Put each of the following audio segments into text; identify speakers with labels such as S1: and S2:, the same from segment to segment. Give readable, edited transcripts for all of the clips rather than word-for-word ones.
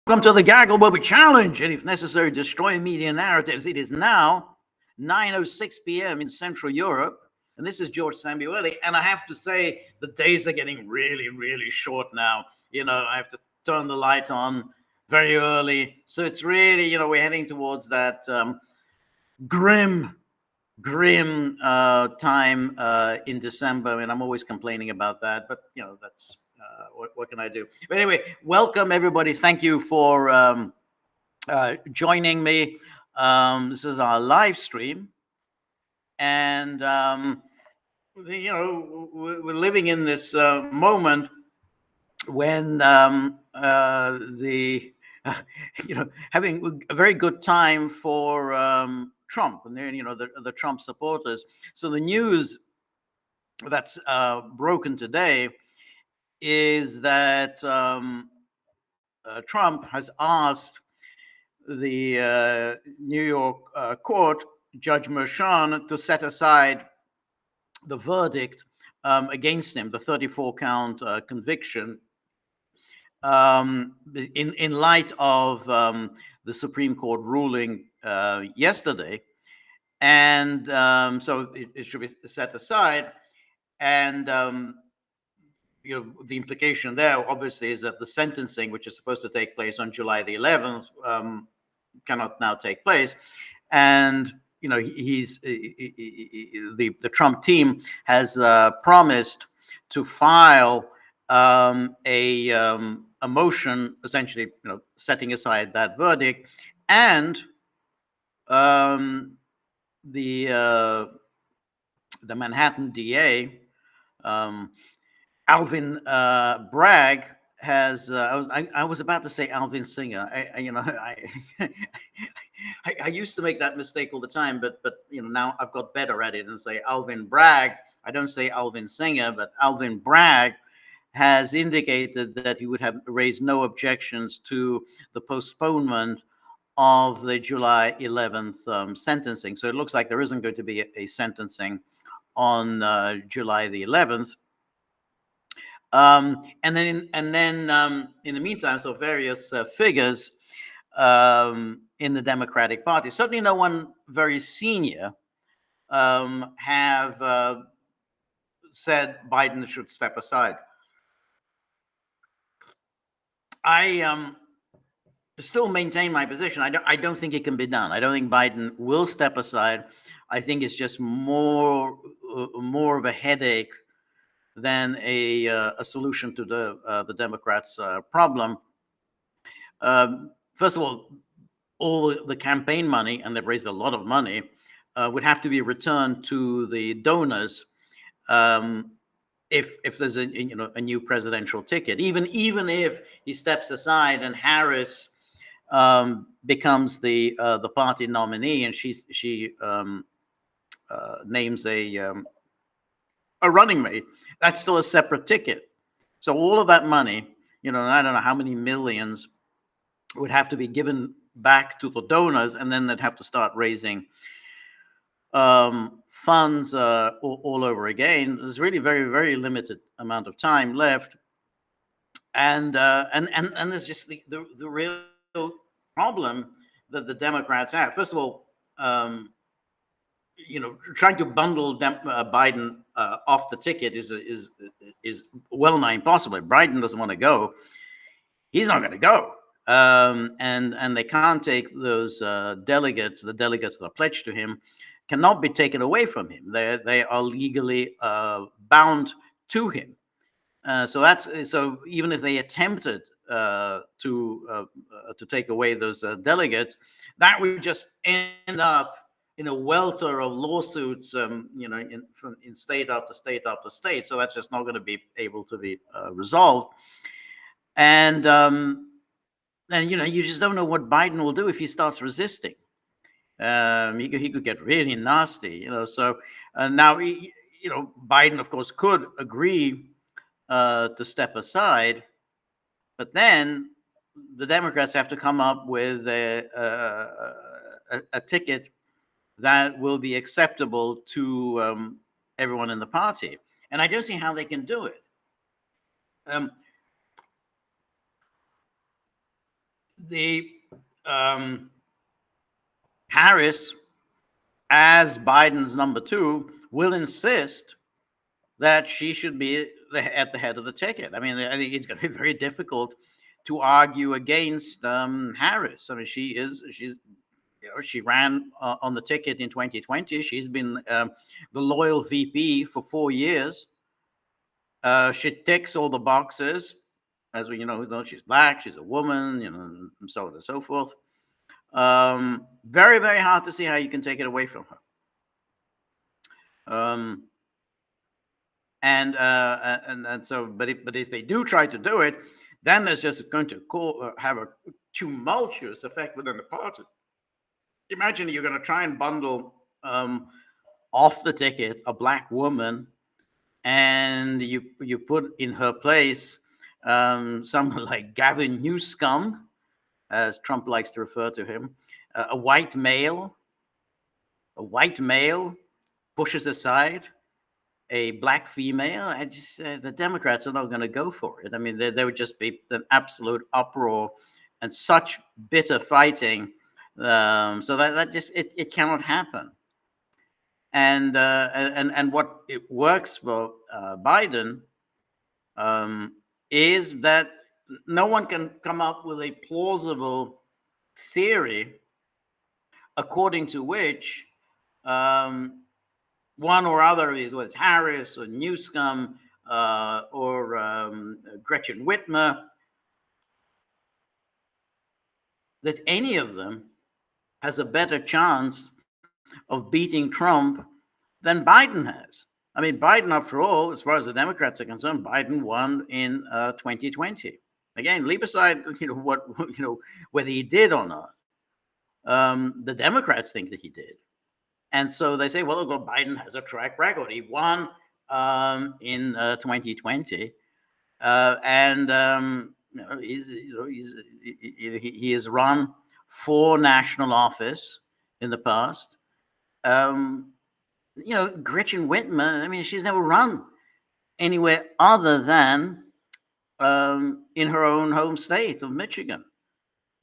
S1: Welcome to the Gaggle, where we challenge and, if necessary, destroy media narratives. It is now 9:06 p.m. in Central Europe, and this is George Samueli. And I have to say, the days are getting really, really short now. I have to turn the light on very early, so it's really, we're heading towards that grim time in December. I mean, I'm always complaining about that, but that's what can I do? But anyway, welcome everybody. Thank you for joining me. This is our live stream, and we're living in this moment when the having a very good time for Trump and then the Trump supporters. So the news that's broken today is that Trump has asked the New York court, Judge Merchan, to set aside the verdict against him, the 34-count conviction, in light of the Supreme Court ruling yesterday. And so it should be set aside. And the implication there, obviously, is that the sentencing, which is supposed to take place on July the 11th, cannot now take place. And the Trump team has promised to file a motion, essentially, setting aside that verdict, and the Manhattan DA. Alvin Bragg has. I was about to say Alvin Singer. I used to make that mistake all the time, but now I've got better at it and say Alvin Bragg. I don't say Alvin Singer, but Alvin Bragg has indicated that he would have raised no objections to the postponement of the July 11th sentencing. So it looks like there isn't going to be a sentencing on July the 11th. And then in the meantime, so various figures in the Democratic Party, certainly no one very senior, have said Biden should step aside. I still maintain my position. I don't think it can be done. I don't think Biden will step aside. I think it's just more of a headache than a solution to the Democrats' problem. First of all the campaign money, and they've raised a lot of money, would have to be returned to the donors if there's a new presidential ticket. Even if he steps aside and Harris becomes the party nominee, and she names a running mate, that's still a separate ticket. So all of that money, and I don't know how many millions, would have to be given back to the donors, and then they'd have to start raising funds all over again. There's really very, very limited amount of time left, and there's just the real problem that the Democrats have. First of all, trying to bundle Biden off the ticket is well nigh impossible. If Biden doesn't want to go, he's not going to go, and they can't take those delegates. The delegates that are pledged to him cannot be taken away from him. They are legally bound to him. So even if they attempted to take away those delegates, that would just end up in a welter of lawsuits, in state after state after state. So that's just not going to be able to be resolved. And you just don't know what Biden will do if he starts resisting. He could get really nasty, So now, Biden, of course, could agree to step aside, but then the Democrats have to come up with a ticket that will be acceptable to everyone in the party. And I don't see how they can do it. the Harris, as Biden's number two, will insist that she should be at the head of the ticket. I mean, I think it's going to be very difficult to argue against Harris. I mean, she's she ran on the ticket in 2020. She's been the loyal VP for 4 years. She ticks all the boxes, as we she's black, she's a woman, and so on and so forth. Very, very hard to see how you can take it away from her. And so, but if they do try to do it, then there's just going to have a tumultuous effect within the party. Imagine you're going to try and bundle off the ticket a black woman, and you put in her place someone like Gavin Newscomb, as Trump likes to refer to him, a white male pushes aside a black female. I just the Democrats are not going to go for it. I mean, there would just be an absolute uproar and such bitter fighting. So that just it cannot happen. And what it works for Biden is that no one can come up with a plausible theory according to which one or other of these, whether it's Harris or Newscomb or Gretchen Whitmer, that any of them has a better chance of beating Trump than Biden has. I mean, Biden, after all, as far as the Democrats are concerned, Biden won in 2020. Again, leave aside whether he did or not. The Democrats think that he did. And so they say, well, Biden has a track record. He won in 2020, and he has run for national office in the past. Gretchen Whitmer, I mean, she's never run anywhere other than in her own home state of Michigan.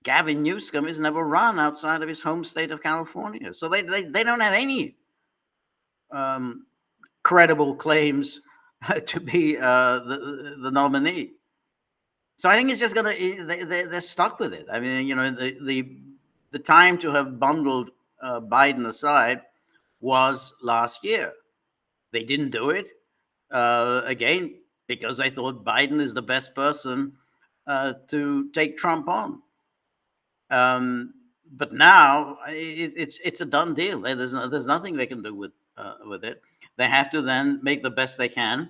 S1: Gavin Newsom has never run outside of his home state of California. So they don't have any credible claims to be the nominee. So I think it's just they're stuck with it. I mean, the time to have bundled Biden aside was last year. They didn't do it, again, because they thought Biden is the best person to take Trump on. But now it's a done deal. There's nothing they can do with it. They have to then make the best they can,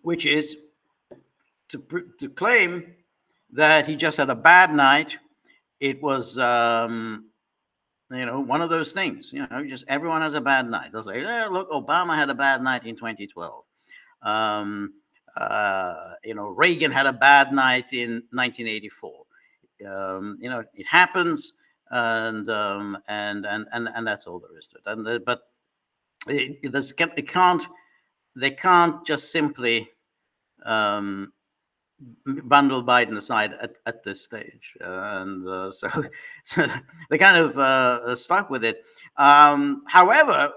S1: which is to claim that he just had a bad night. It was one of those things. Just everyone has a bad night. They'll say, look, Obama had a bad night in 2012. Reagan had a bad night in 1984. It happens, and that's all there is to it. But they can't just simply bundle Biden aside at this stage, and so they kind of stuck with it. However.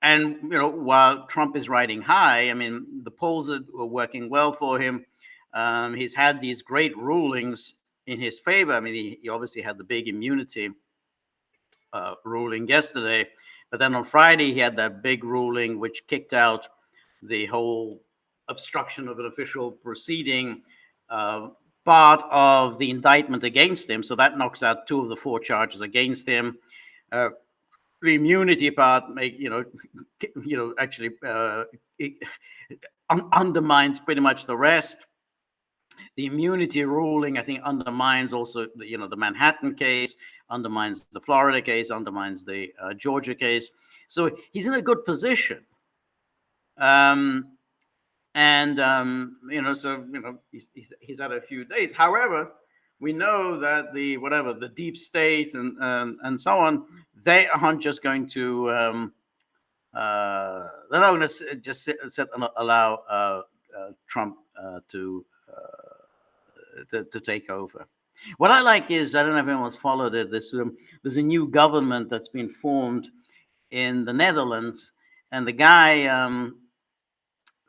S1: And while Trump is riding high, I mean, the polls are working well for him. He's had these great rulings in his favor. I mean, he obviously had the big immunity ruling yesterday, but then on Friday he had that big ruling which kicked out the whole obstruction of an official proceeding part of the indictment against him. So that knocks out 2 of the 4 charges against him. The immunity part, actually undermines pretty much the rest. The immunity ruling, I think, undermines also the Manhattan case, undermines the Florida case, undermines the Georgia case. So he's in a good position. So he's had a few days. However, we know that the deep state and so on, they aren't just going to they're not going to just allow Trump to to take over. What I like is, I don't know if anyone's followed it. There's a new government that's been formed in the Netherlands, and the guy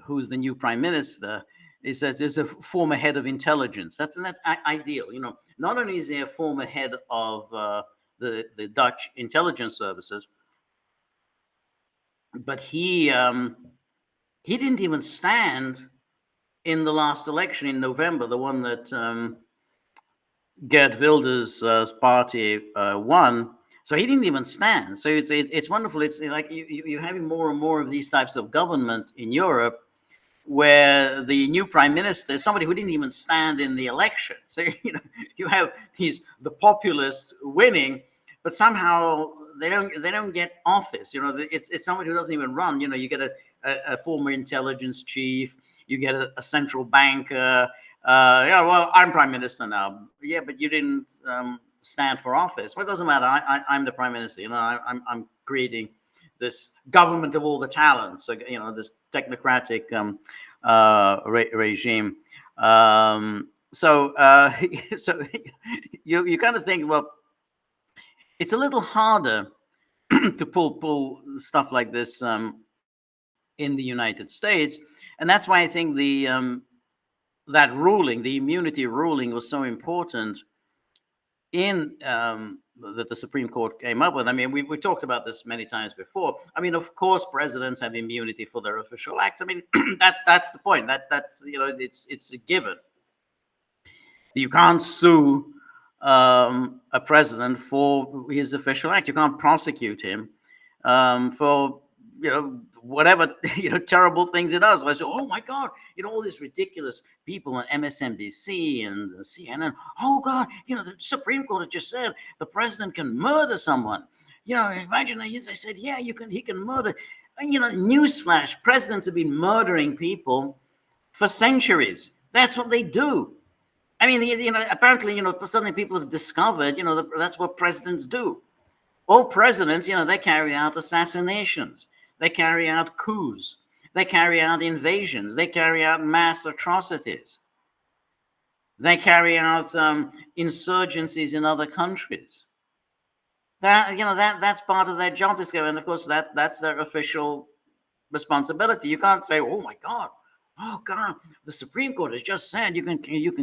S1: who's the new prime minister, he says there's a former head of intelligence. That's ideal. You know, not only is he a former head of the Dutch intelligence services, but he didn't even stand in the last election in November, the one that Geert Wilders' party won. So he didn't even stand. So it's wonderful. It's like you're having more and more of these types of government in Europe, where the new prime minister is somebody who didn't even stand in the election. So you have the populists winning, but somehow they don't get office. It's somebody who doesn't even run. You get a former intelligence chief, you get a central banker. Yeah, well, I'm prime minister now. Yeah, but you didn't stand for office. Well, it doesn't matter. I'm the prime minister. I'm creating this government of all the talents. So, this technocratic regime. So you kind of think, well, it's a little harder to pull stuff like this in the United States, and that's why I think that ruling, the immunity ruling, was so important in that the Supreme Court came up with. I mean, we talked about this many times before. I mean, of course, presidents have immunity for their official acts. I mean, that's the point. That's it's a given. You can't sue a president for his official act. You can't prosecute him for whatever terrible things he does. I say, oh my God, all these ridiculous people on MSNBC and CNN. Oh God, the Supreme Court has just said the president can murder someone. Imagine they said, yeah, he can murder. Newsflash: presidents have been murdering people for centuries. That's what they do. I mean, apparently, suddenly people have discovered, that's what presidents do. All presidents, they carry out assassinations. They carry out coups. They carry out invasions. They carry out mass atrocities. They carry out insurgencies in other countries. That's part of their job description, and of course that's their official responsibility. You can't say, "Oh my God, the Supreme Court has just said you can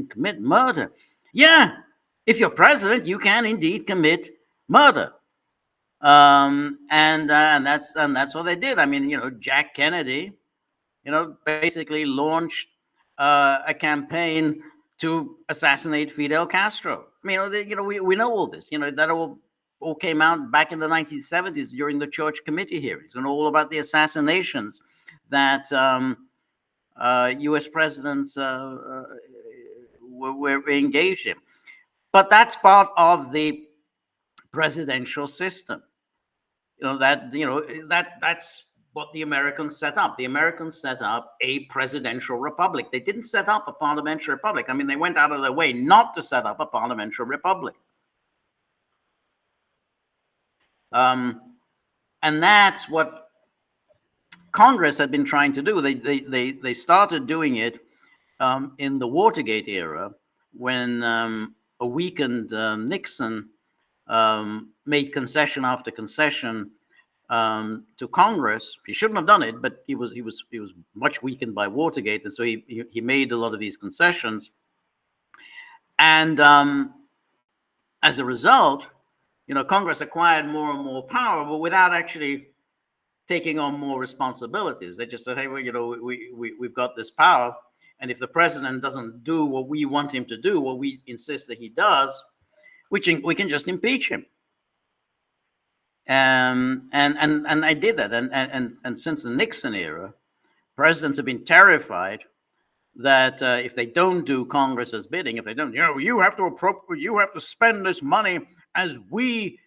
S1: commit murder." Yeah, if you're president, you can indeed commit murder. And that's what they did. I mean, Jack Kennedy, basically launched a campaign to assassinate Fidel Castro. I mean, we know all this. That all came out back in the 1970s during the Church Committee hearings, and all about the assassinations that U.S. presidents were engaged in. But that's part of the presidential system. That's what the Americans set up. The Americans set up a presidential republic. They didn't set up a parliamentary republic. I mean, they went out of their way not to set up a parliamentary republic. And that's what Congress had been trying to do. They started doing it in the Watergate era, when a weakened Nixon made concession after concession to Congress. He shouldn't have done it, but he was much weakened by Watergate, and so he made a lot of these concessions. And as a result, Congress acquired more and more power, but without actually taking on more responsibilities. They just said, "Hey, well, we've got this power, and if the president doesn't do what we want him to do, what we insist that he does, we can just impeach him." And I did that. And since the Nixon era, presidents have been terrified that if they don't do Congress's bidding, if they don't, you have to spend this money as we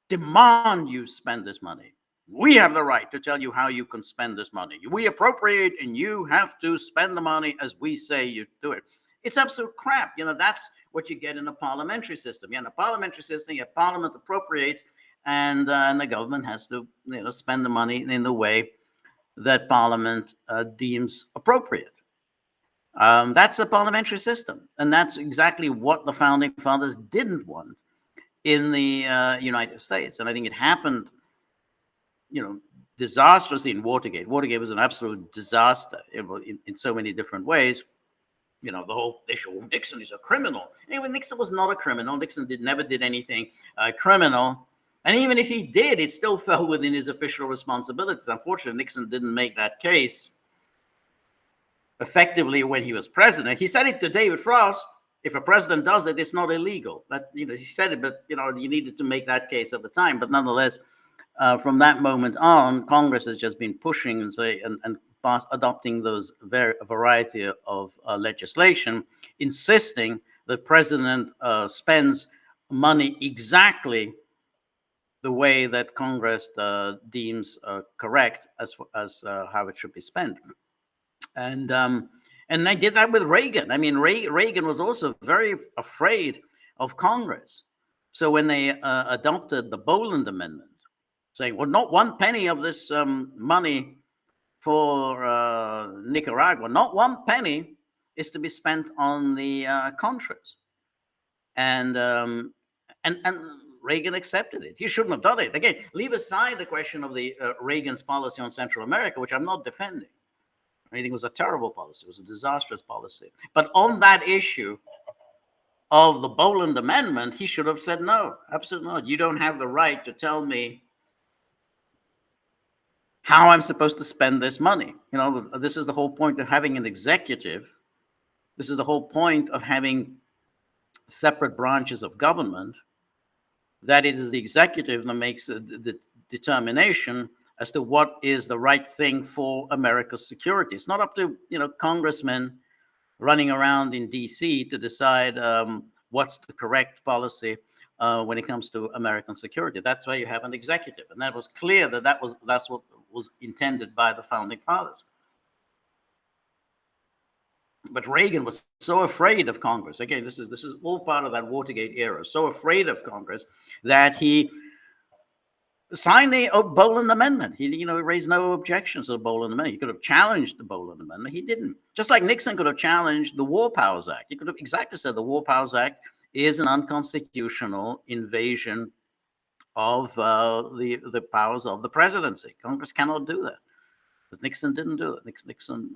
S1: demand you spend this money. We have the right to tell you how you can spend this money. We appropriate, and you have to spend the money as we say you do it. It's absolute crap. That's what you get in a parliamentary system. In a parliamentary system, your parliament appropriates, and the government has to spend the money in the way that parliament deems appropriate. That's a parliamentary system, and that's exactly what the founding fathers didn't want in the United States. And I think it happened, disastrously in Watergate. Watergate was an absolute disaster in so many different ways. The whole issue of Nixon is a criminal. Anyway, Nixon was not a criminal. Nixon never did anything criminal. And even if he did, it still fell within his official responsibilities. Unfortunately, Nixon didn't make that case effectively when he was president. He said it to David Frost: if a president does it, it's not illegal. That he said it, but you needed to make that case at the time. But nonetheless, from that moment on, Congress has just been pushing and adopting those variety of legislation, insisting the president spends money exactly the way that Congress deems correct as how it should be spent. And they did that with Reagan. I mean, Reagan was also very afraid of Congress. So when they adopted the Boland Amendment, saying, well, not one penny of this money for Nicaragua, not one penny is to be spent on the Contras. And Reagan accepted it. He shouldn't have done it. Again, leave aside the question of the Reagan's policy on Central America, which I'm not defending. I think it was a terrible policy. It was a disastrous policy. But on that issue of the Boland Amendment, he should have said, no, absolutely not. You don't have the right to tell me how I'm supposed to spend this money. This is the whole point of having an executive. This is the whole point of having separate branches of government, that it is the executive that makes the determination as to what is the right thing for America's security. It's not up to, congressmen running around in DC to decide what's the correct policy when it comes to American security. That's why you have an executive. And that was clear that's what was intended by the founding fathers. But Reagan was so afraid of Congress. Again, this is all part of that Watergate era. So afraid of Congress that he signed the Boland Amendment. He raised no objections to the Boland Amendment. He could have challenged the Boland Amendment. He didn't. Just like Nixon could have challenged the War Powers Act. He could have exactly said the War Powers Act is an unconstitutional invasion of the powers of the presidency. Congress cannot do that. But Nixon didn't do it. Nixon,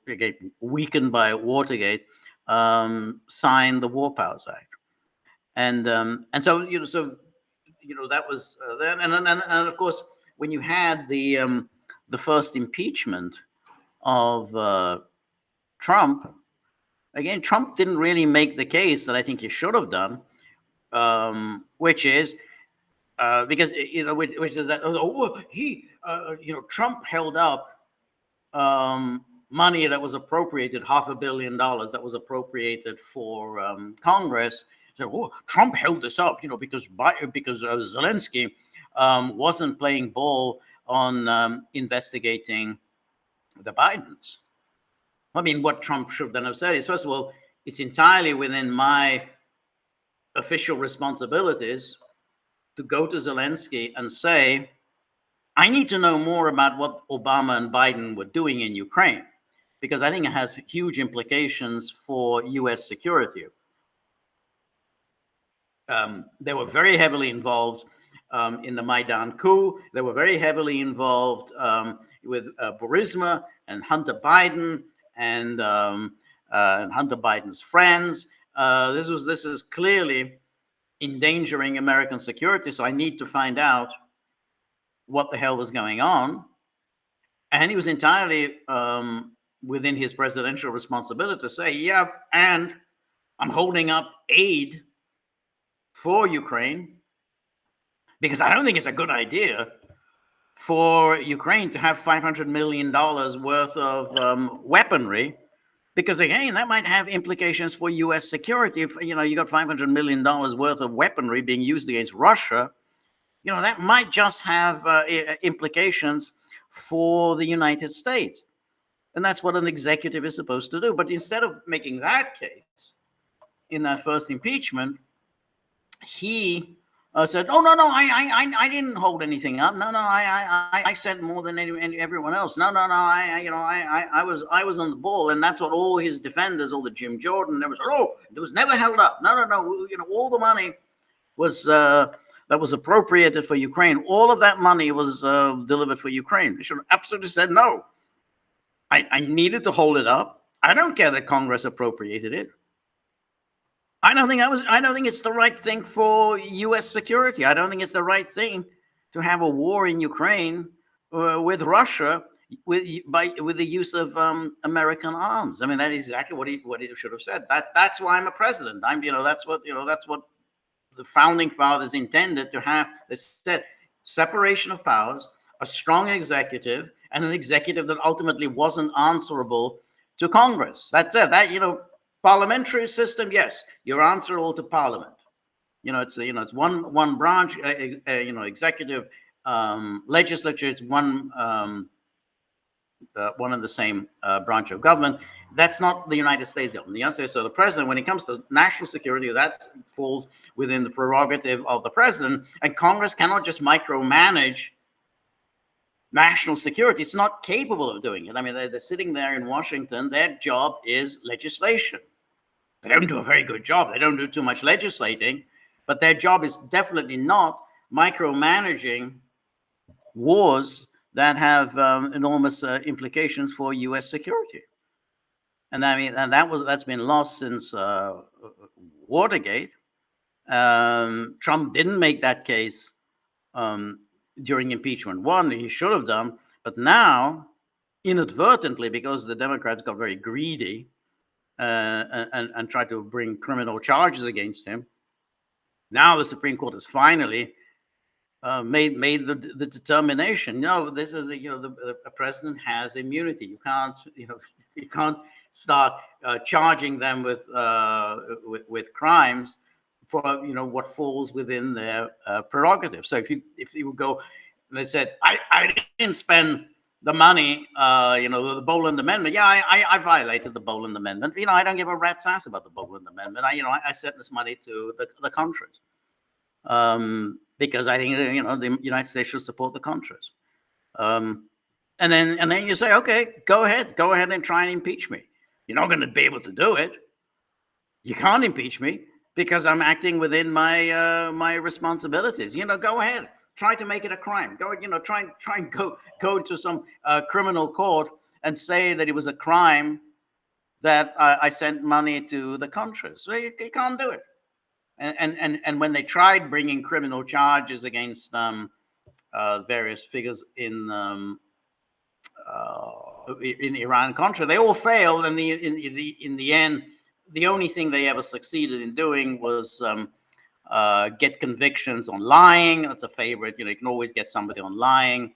S1: again, weakened by Watergate, signed the War Powers Act, and so that was then. And of course, when you had the first impeachment of Trump, again, Trump didn't really make the case that I think he should have done, which is. Because which is that Trump held up money that was appropriated, $500 million that was appropriated for Congress. So Trump held this up, because Zelensky wasn't playing ball on investigating the Bidens. I mean, what Trump should then have said is, first of all, it's entirely within my official responsibilities to go to Zelensky and say, I need to know more about what Obama and Biden were doing in Ukraine, because I think it has huge implications for U.S. security. They were very heavily involved in the Maidan coup. They were very heavily involved with Burisma and Hunter Biden and Hunter Biden's friends. This is clearly endangering American security, so I need to find out what the hell was going on. And he was entirely within his presidential responsibility to say, yeah, and I'm holding up aid for Ukraine because I don't think it's a good idea for Ukraine to have $500 million worth of weaponry. Because again, that might have implications for U.S. security. If you got $500 million worth of weaponry being used against Russia, that might just have implications for the United States, and that's what an executive is supposed to do. But instead of making that case in that first impeachment, he said, "Oh no, no, I didn't hold anything up. No, no, I sent more than everyone else. No, no, no, I was on the ball." And that's what all his defenders, all the Jim Jordan, there was, oh, it was never held up. No, no, no, all the money was that was appropriated for Ukraine. All of that money was delivered for Ukraine. They should have absolutely said no. I needed to hold it up. I don't care that Congress appropriated it. I don't think it's the right thing for U.S. security. I don't think it's the right thing to have a war in Ukraine with Russia with the use of American arms. I mean, that is exactly what he should have said. That's why I'm a president. That's what the founding fathers intended to have. They said separation of powers, a strong executive, and an executive that ultimately wasn't answerable to Congress. That's it. Parliamentary system, yes, you're answerable to Parliament. It's one branch, executive, legislature. It's one and the same branch of government. That's not the United States government. The United States, so the president, when it comes to national security, that falls within the prerogative of the president, and Congress cannot just micromanage national security. It's not capable of doing it. I mean, they're sitting there in Washington. Their job is legislation. They don't do a very good job. They don't do too much legislating, but their job is definitely not micromanaging wars that have enormous implications for U.S. security. And I mean, that's been lost since Watergate. Trump didn't make that case during impeachment one. He should have done, but now, inadvertently, because the Democrats got very greedy and tried to bring criminal charges against him, now the Supreme Court has finally made the determination. No, this is the president has immunity. You can't start charging them with crimes for what falls within their prerogative. So if you go, and they said, I didn't spend the money, the Boland Amendment. Yeah, I violated the Boland Amendment. I don't give a rat's ass about the Boland Amendment. I sent this money to the Contras because I think the United States should support the Contras. And then you say, okay, go ahead and try and impeach me. You're not going to be able to do it. You can't impeach me because I'm acting within my responsibilities. Go ahead. Try to make it a crime. Try and go to some criminal court and say that it was a crime that I sent money to the Contras. So you can't do it. And when they tried bringing criminal charges against various figures in Iran Contra, they all failed. And in the end, the only thing they ever succeeded in doing was get convictions on lying. That's a favorite. You can always get somebody on lying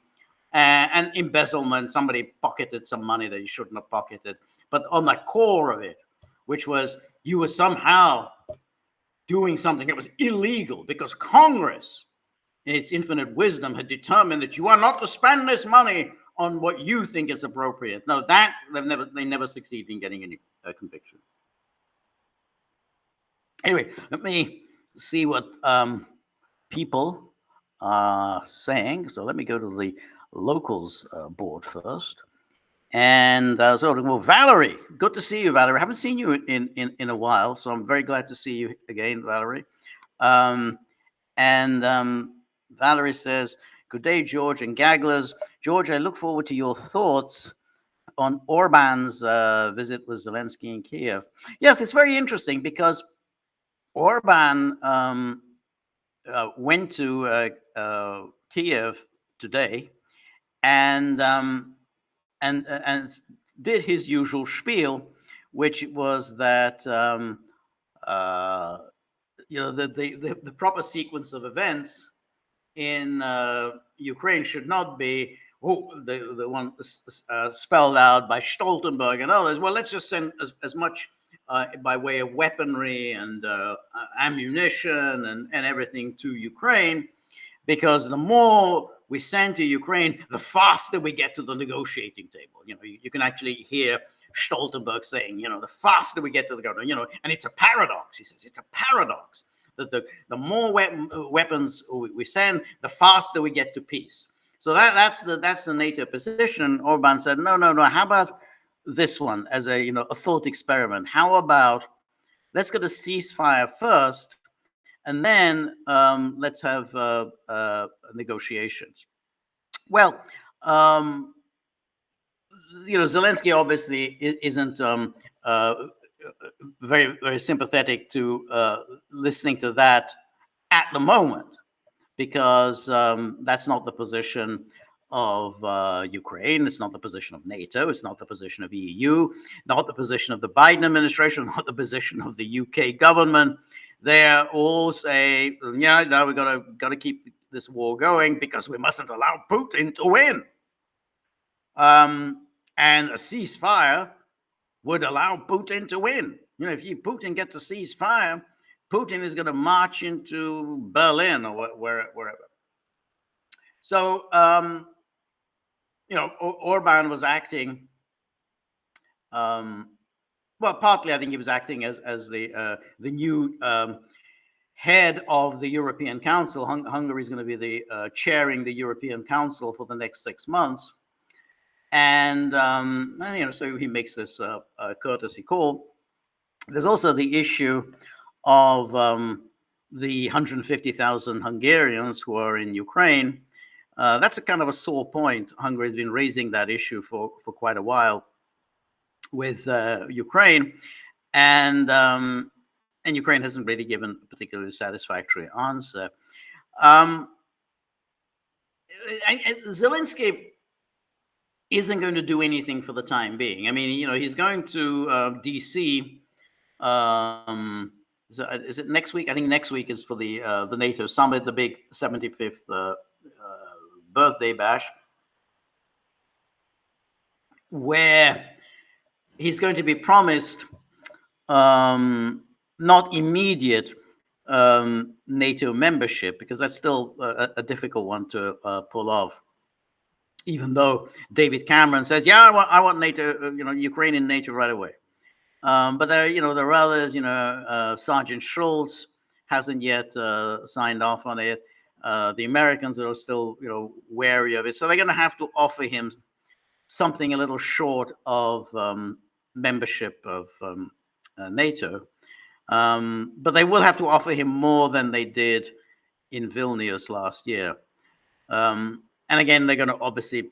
S1: and embezzlement. Somebody pocketed some money that you shouldn't have pocketed. But on the core of it, which was you were somehow doing something that was illegal because Congress, in its infinite wisdom, had determined that you are not to spend this money on what you think is appropriate. No, they never succeed in getting any conviction. Anyway, let me see what people are saying. So let me go to the locals board first. And well, Valerie, good to see you, Valerie. I haven't seen you in a while, so I'm very glad to see you again, Valerie. Valerie says, good day, George and Gagglers. George, I look forward to your thoughts on Orban's visit with Zelensky in Kyiv. Yes, it's very interesting because Orban went to Kyiv today and did his usual spiel, which was that the proper sequence of events in Ukraine should not be the one spelled out by Stoltenberg and others. Well, let's just send as much by way of weaponry and ammunition and everything to Ukraine, because the more we send to Ukraine, the faster we get to the negotiating table. You can actually hear Stoltenberg saying, the faster we get to the government, and it's a paradox. He says it's a paradox that the more weapons we send, the faster we get to peace. So that's the NATO position. Orban said, no. How about this one as a a thought experiment? How about let's get a ceasefire first, and then let's have negotiations. Well, Zelensky obviously isn't very sympathetic to listening to that at the moment, because that's not the position of Ukraine. It's not the position of NATO. It's not the position of EU. Not the position of the Biden administration. Not the position of the UK government. They all say, yeah, no, we got to keep this war going because we mustn't allow Putin to win. And a ceasefire would allow Putin to win. If Putin gets a ceasefire, Putin is going to march into Berlin or wherever. So, Orban was acting. Well, partly I think he was acting as the new head of the European Council. Hungary is going to be the chairing the European Council for the next 6 months. And so he makes this courtesy call. There's also the issue of the 150,000 Hungarians who are in Ukraine. That's a kind of a sore point. Hungary has been raising that issue for quite a while with Ukraine, and Ukraine hasn't really given a particularly satisfactory answer. Zelensky isn't going to do anything for the time being. I mean, he's going to DC. Is it next week? I think next week is for the NATO summit, the big 75th birthday bash, where he's going to be promised not immediate NATO membership, because that's still a difficult one to pull off. Even though David Cameron says, "Yeah, I want NATO, Ukraine in NATO right away," but there are others. Sergeant Schultz hasn't yet signed off on it. The Americans are still, wary of it, so they're going to have to offer him something a little short of membership of NATO, but they will have to offer him more than they did in Vilnius last year. And again, they're going to obviously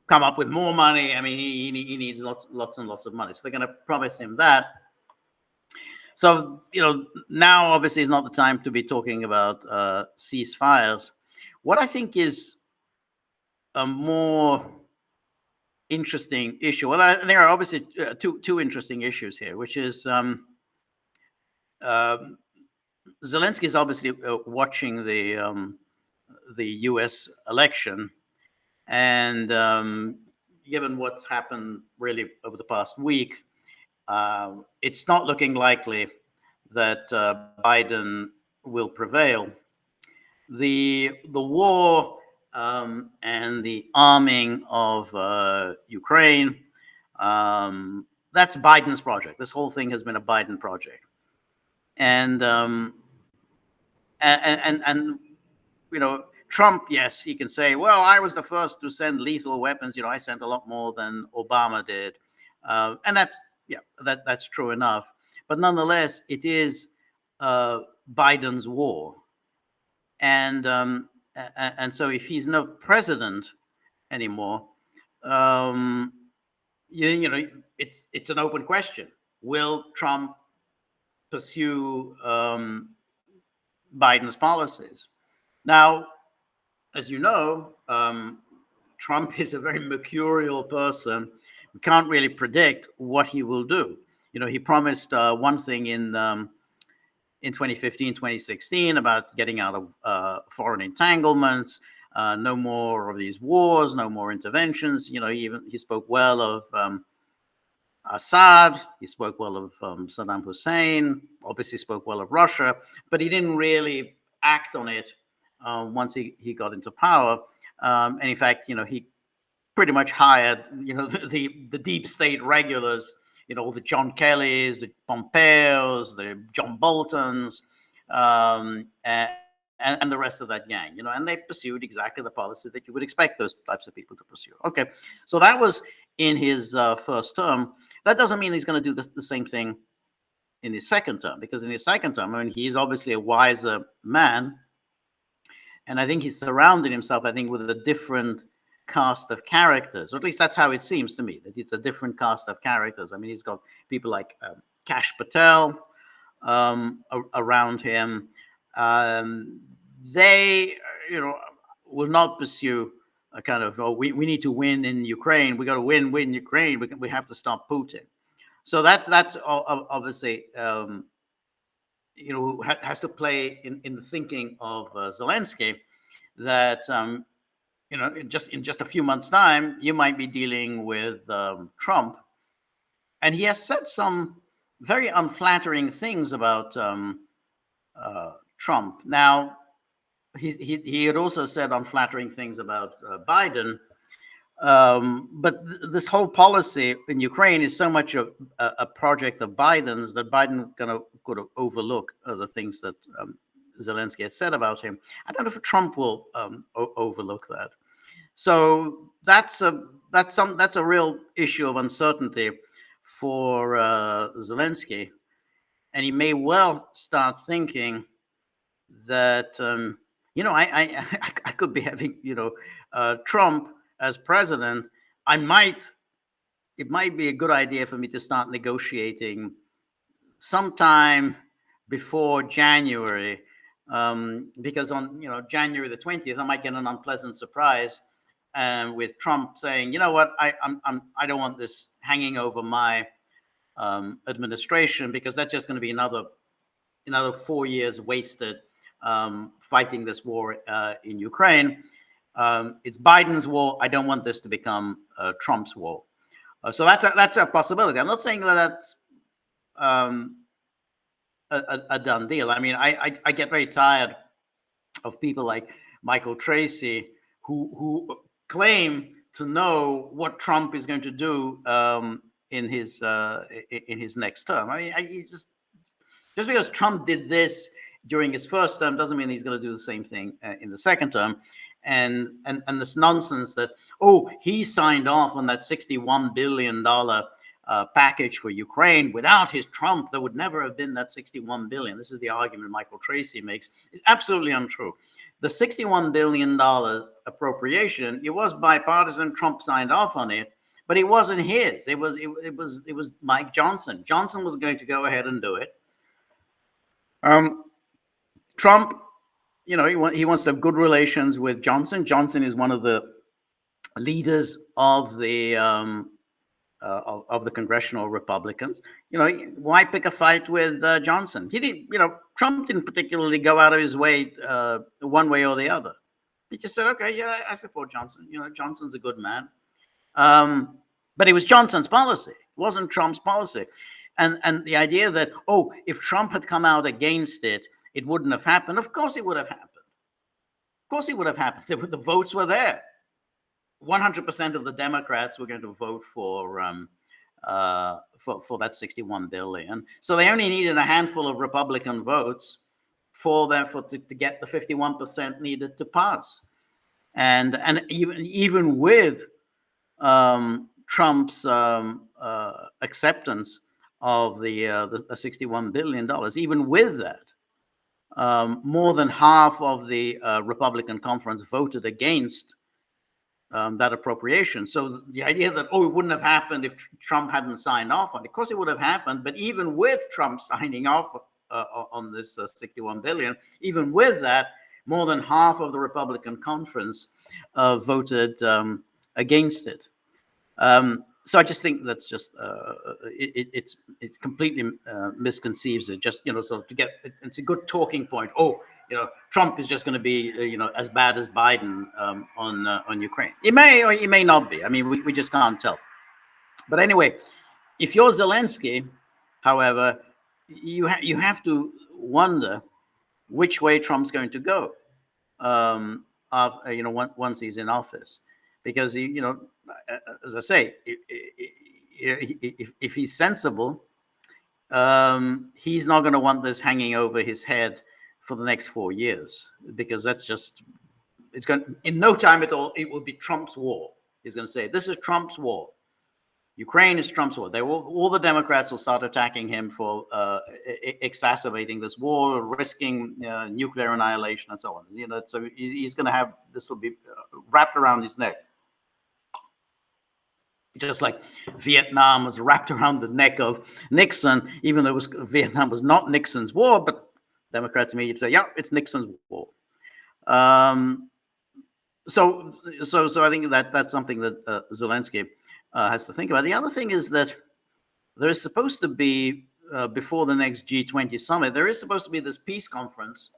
S1: come up with more money. I mean, he needs lots and lots of money. So they're going to promise him that. So, now obviously is not the time to be talking about ceasefires. What I think is a more interesting issue, well, there are obviously two interesting issues here, which is Zelensky is obviously watching the U.S. election, and given what's happened really over the past week, it's not looking likely that Biden will prevail. The war and the arming of Ukraine, that's Biden's project. This whole thing has been a Biden project, and Trump, yes, he can say, well, I was the first to send lethal weapons. I sent a lot more than Obama did. And that's true enough. But nonetheless, it is Biden's war. And so if he's no president anymore, it's an open question. Will Trump pursue Biden's policies? Now, as you know, Trump is a very mercurial person. We can't really predict what he will do. He promised one thing in 2015, 2016 about getting out of foreign entanglements, no more of these wars, no more interventions. He spoke well of Assad. He spoke well of Saddam Hussein. Obviously, spoke well of Russia, but he didn't really act on it once he got into power. And in fact, he pretty much hired, the deep state regulars, the John Kellys, the Pompeos, the John Boltons, and the rest of that gang, and they pursued exactly the policy that you would expect those types of people to pursue. Okay, so that was in his first term. That doesn't mean he's going to do the same thing in his second term, because in his second term, I mean, he's obviously a wiser man, and I think he's surrounded himself, I think, with a different cast of characters, or at least that's how it seems to me, that it's a different cast of characters. I mean, he's got people like Kash Patel around him. They, will not pursue a kind of, we need to win in Ukraine. We got to win Ukraine. We have to stop Putin. So that's obviously, has to play in the thinking of Zelensky, that in just a few months' time, you might be dealing with Trump, and he has said some very unflattering things about Trump. Now, he had also said unflattering things about Biden, but this whole policy in Ukraine is so much a project of Biden's that Biden could overlook the things that Zelensky had said about him. I don't know if Trump will overlook that. So that's a real issue of uncertainty for Zelensky, and he may well start thinking that I could be having Trump as president. It might be a good idea for me to start negotiating sometime before January, because on January the 20th, I might get an unpleasant surprise, and with Trump saying, you know what, I don't want this hanging over my administration, because that's just going to be another 4 years wasted fighting this war in Ukraine. It's Biden's war. I don't want this to become Trump's war. So that's a possibility. I'm not saying that that's a done deal. I mean, I get very tired of people like Michael Tracy who claim to know what Trump is going to do in his next term. I mean, just because Trump did this during his first term doesn't mean he's going to do the same thing in the second term. And this nonsense that, he signed off on that $61 billion package for Ukraine. Without his Trump, there would never have been that $61 billion. This is the argument Michael Tracy makes. It's absolutely untrue. The $61 billion appropriation, it was bipartisan. Trump signed off on it, but it wasn't his. It was Mike Johnson. Johnson was going to go ahead and do it. Trump, he wants to have good relations with Johnson. Johnson is one of the leaders of the congressional Republicans. Why pick a fight with Johnson? He didn't. Trump didn't particularly go out of his way one way or the other. He just said, "Okay, yeah, I support Johnson. Johnson's a good man." But it was Johnson's policy. It wasn't Trump's policy. And the idea that, if Trump had come out against it, it wouldn't have happened. Of course it would have happened. Of course it would have happened. The votes were there. 100% of the Democrats were going to vote for that $61 billion. So they only needed a handful of Republican votes to get the 51% needed to pass. And even with Trump's acceptance of the $61 billion, even with that, more than half of the Republican conference voted against that appropriation. So the idea that, it wouldn't have happened if Trump hadn't signed off on it. Of course it would have happened, but even with Trump signing off on this $61 billion, even with that, more than half of the Republican conference voted against it. So I just think that's just it completely misconceives it. Just so to get it's a good talking point. Trump is just going to be as bad as Biden on Ukraine. It may or it may not be. I mean, we just can't tell. But anyway, if you're Zelensky, however, you have to wonder which way Trump's going to go. Once he's in office, because as I say, if he's sensible, he's not going to want this hanging over his head for the next 4 years, because that's just, it's going, in no time at all, it will be Trump's war. He's going to say, this is Trump's war. Ukraine is Trump's war. All the Democrats will start attacking him for exacerbating this war, risking nuclear annihilation, and so on. So he's going to have, this will be wrapped around his neck, just like Vietnam was wrapped around the neck of Nixon, even though Vietnam was not Nixon's war, but Democrats immediately say, yeah, it's Nixon's war. So I think that's something that Zelensky has to think about. The other thing is that there is supposed to be, before the next G20 summit, there is supposed to be this peace conference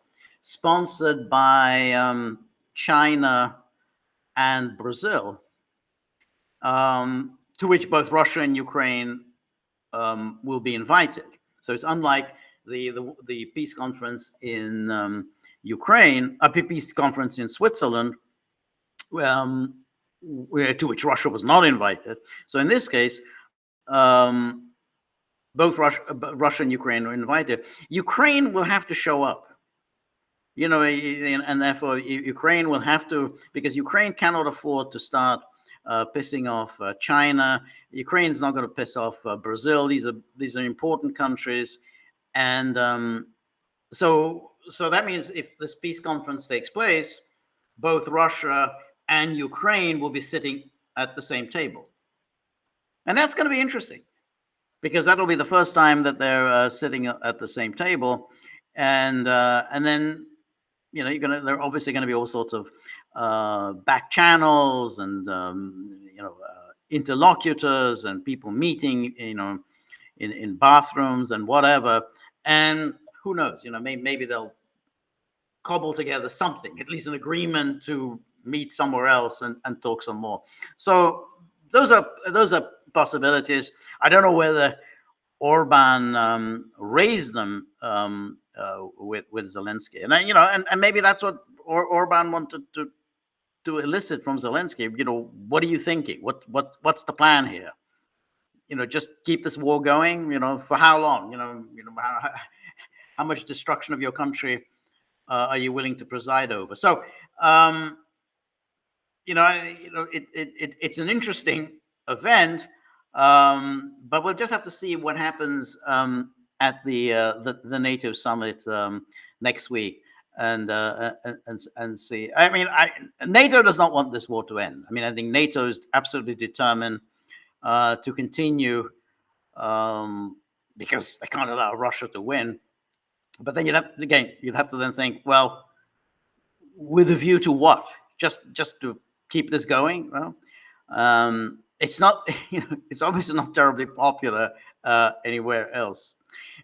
S1: sponsored by China and Brazil, to which both Russia and Ukraine will be invited. So it's unlike the peace conference in Ukraine, a peace conference in Switzerland, to which Russia was not invited. So in this case, both Russia and Ukraine are invited. Ukraine will have to show up, and therefore Ukraine will have to, because Ukraine cannot afford to start pissing off China. Ukraine's not going to piss off Brazil. These are important countries, and so that means if this peace conference takes place, both Russia and Ukraine will be sitting at the same table. And that's going to be interesting, because that'll be the first time that they're sitting at the same table. And then, there are obviously going to be all sorts of back channels and, interlocutors and people meeting, in bathrooms and whatever. And who knows, maybe they'll cobble together something, at least an agreement to meet somewhere else and talk some more. So those are possibilities. I don't know whether Orban raised them with Zelensky, and maybe that's what Orban wanted to elicit from Zelensky. What are you thinking? What's the plan here? Just keep this war going. For how long? How much destruction of your country are you willing to preside over? So. It's an interesting event, but we'll just have to see what happens at the NATO summit next week, and see. NATO does not want this war to end. I think NATO is absolutely determined to continue, because they can't allow Russia to win. But then you'd have to then think, well, with a view to what? Just to keep this going? Well, it's not, it's obviously not terribly popular anywhere else.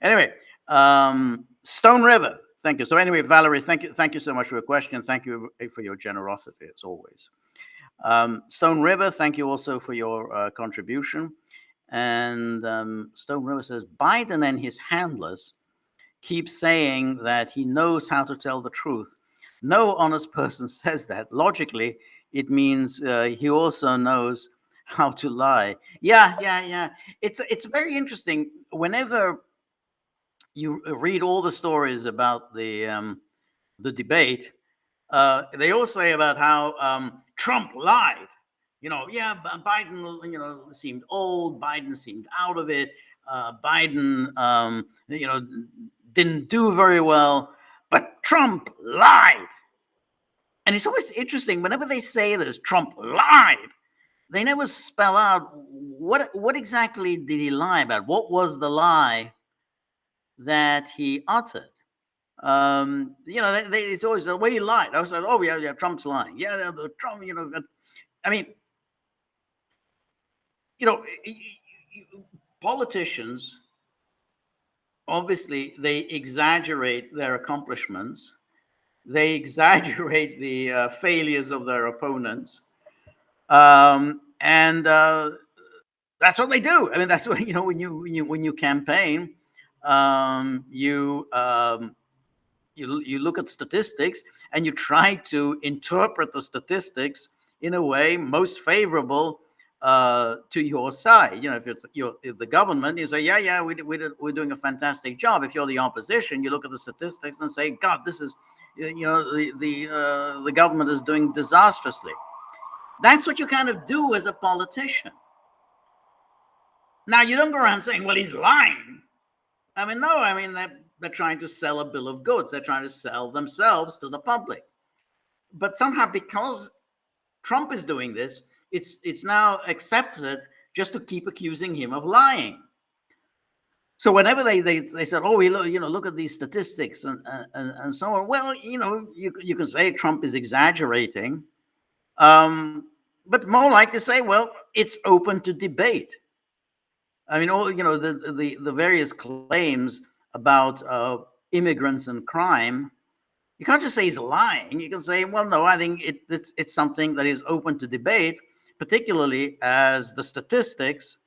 S1: Anyway, Stone River, thank you. So anyway, Valerie, thank you so much for your question. Thank you for your generosity, as always. Stone River, thank you also for your contribution. And Stone River says, Biden and his handlers keep saying that he knows how to tell the truth. No honest person says that. Logically, it means he also knows how to lie. Yeah. It's very interesting. Whenever you read all the stories about the debate, they all say about how Trump lied. Biden, seemed old. Biden seemed out of it. Biden, didn't do very well. But Trump lied. And it's always interesting, whenever they say this, Trump lied, they never spell out what exactly did he lie about? What was the lie that he uttered? It's always the way he lied. I was like, oh, yeah, Trump's lying. Yeah, Trump, politicians, obviously, they exaggerate their accomplishments. They exaggerate the failures of their opponents, and that's what they do. That's what when you campaign, you look at statistics and you try to interpret the statistics in a way most favorable to your side. If the government, you say, yeah, we're doing a fantastic job. If you're the opposition, you look at the statistics and say, God, this is, the government is doing disastrously. That's what you kind of do as a politician. Now, you don't go around saying, well, he's lying. I mean, no, I mean, they're trying to sell a bill of goods. They're trying to sell themselves to the public. But somehow, because Trump is doing this, it's now accepted just to keep accusing him of lying. So whenever they said, oh, look at these statistics and so on. Well, you can say Trump is exaggerating, but more like to say, well, it's open to debate. I mean, the various claims about immigrants and crime, you can't just say he's lying. You can say, well, no, I think it's something that is open to debate, particularly as the statistics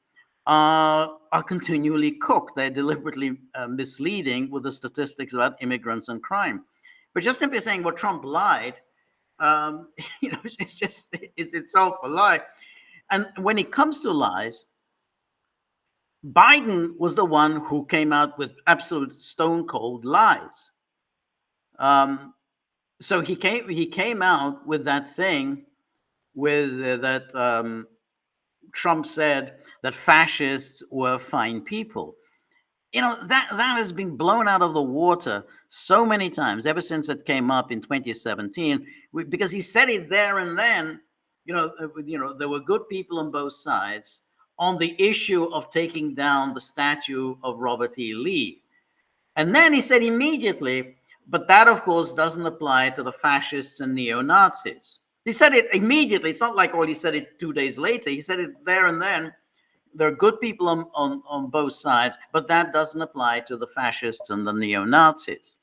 S1: are continually cooked. They're deliberately misleading with the statistics about immigrants and crime. But just simply saying, well, Trump lied, it's itself a lie. And when it comes to lies, Biden was the one who came out with absolute stone cold lies. So he came out with that thing with that Trump said that fascists were fine people. That has been blown out of the water so many times ever since it came up in 2017, because he said it there and then. There were good people on both sides on the issue of taking down the statue of Robert E. Lee. And then he said immediately, but that, of course, doesn't apply to the fascists and neo-Nazis. He said it immediately. It's not like, oh, he said it 2 days later. He said it there and then. There are good people on both sides, but that doesn't apply to the fascists and the neo-Nazis.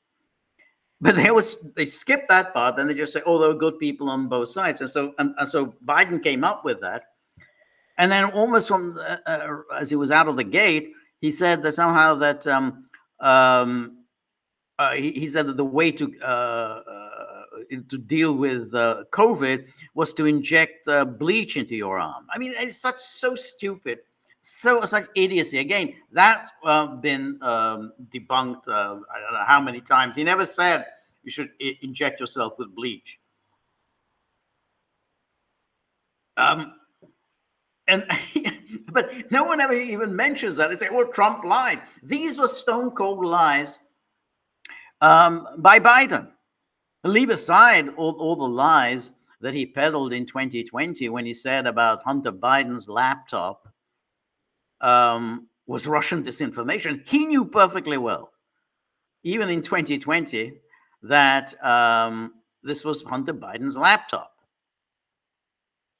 S1: But they skipped that part, and they just say, oh, there are good people on both sides. And so Biden came up with that. And then almost from as he was out of the gate, he said that somehow that he said that the way to deal with COVID was to inject bleach into your arm. I mean, it's so stupid, such idiocy. Again, that's been debunked. I don't know how many times. He never said you should inject yourself with bleach. But no one ever even mentions that. They say, well, Trump lied. These were stone cold lies by Biden. Leave aside all the lies that he peddled in 2020 when he said about Hunter Biden's laptop was Russian disinformation. He knew perfectly well, even in 2020, that this was Hunter Biden's laptop.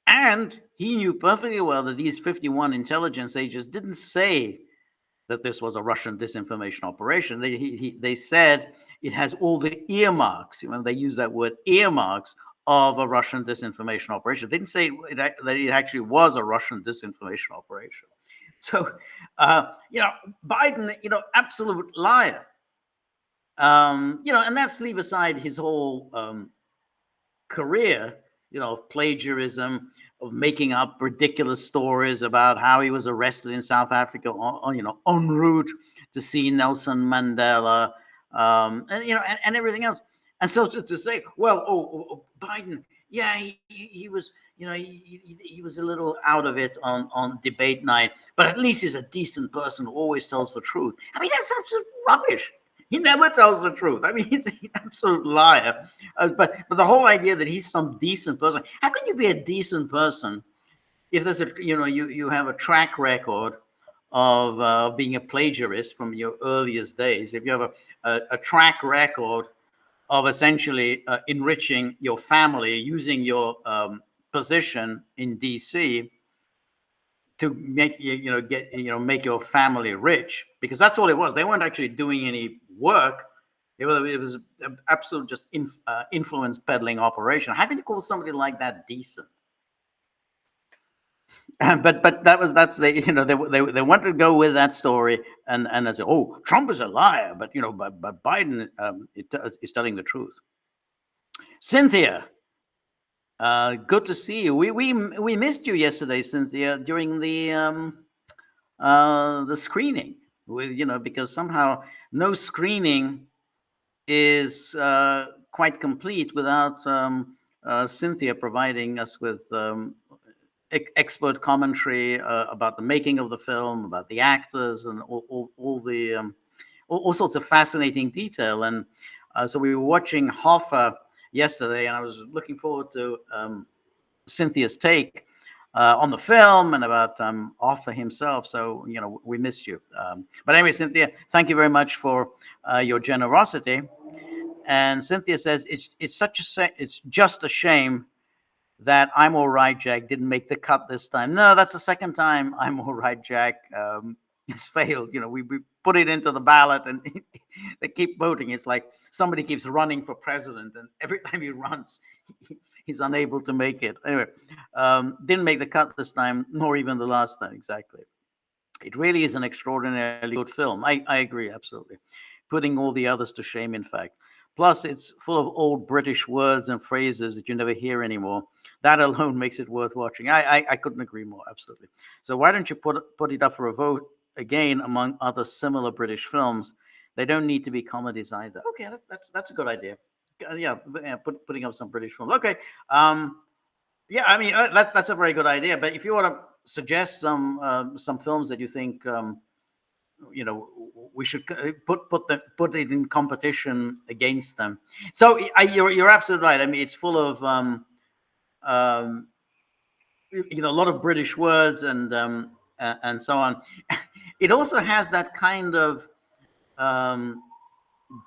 S1: And he knew perfectly well that these 51 intelligence agents didn't say that this was a Russian disinformation operation. They said it has all the earmarks. They use that word, earmarks, of a Russian disinformation operation. They didn't say that it actually was a Russian disinformation operation. So, Biden, absolute liar. And that's leave aside his whole career, of plagiarism, of making up ridiculous stories about how he was arrested in South Africa, en route to see Nelson Mandela, and everything else. And so to say, well, Biden, yeah, he was, he was a little out of it on debate night, but at least he's a decent person who always tells the truth. I mean, that's absolute rubbish. He never tells the truth. I mean, he's an absolute liar. But the whole idea that he's some decent person, how can you be a decent person if there's you have a track record of being a plagiarist from your earliest days? If you have a track record of essentially enriching your family using your position in DC to make make your family rich, because that's all it was. They weren't actually doing any work. It was an absolute just influence peddling operation. How can you call somebody like that decent? But that's they wanted to go with that story, and they said, oh, Trump is a liar, but but Biden is telling the truth. Cynthia, Good to see you. We missed you yesterday, Cynthia, during the screening. Because somehow no screening is quite complete without Cynthia providing us with expert commentary about the making of the film, about the actors, and all sorts of fascinating detail. And so we were watching Hoffa yesterday, and I was looking forward to Cynthia's take on the film and about Hoffa himself. So we missed you. But anyway, Cynthia, thank you very much for your generosity. And Cynthia says it's just a shame that I'm All Right, Jack didn't make the cut this time. No, that's the second time I'm All Right, Jack has failed. We put it into the ballot and they keep voting. It's like somebody keeps running for president, and every time he runs, he's unable to make it. Anyway, didn't make the cut this time, nor even the last time. Exactly. It really is an extraordinarily good film. I agree, absolutely. Putting all the others to shame, in fact. Plus, it's full of old British words and phrases that you never hear anymore. That alone makes it worth watching. I couldn't agree more, absolutely. So why don't you put it up for a vote again among other similar British films? They don't need to be comedies either. Okay, that's a good idea. Yeah, putting up some British films. Okay, yeah, I mean that's a very good idea. But if you want to suggest some films that you think we should put it in competition against them. So you're absolutely right. I mean, it's full of a lot of British words and so on. It also has that kind of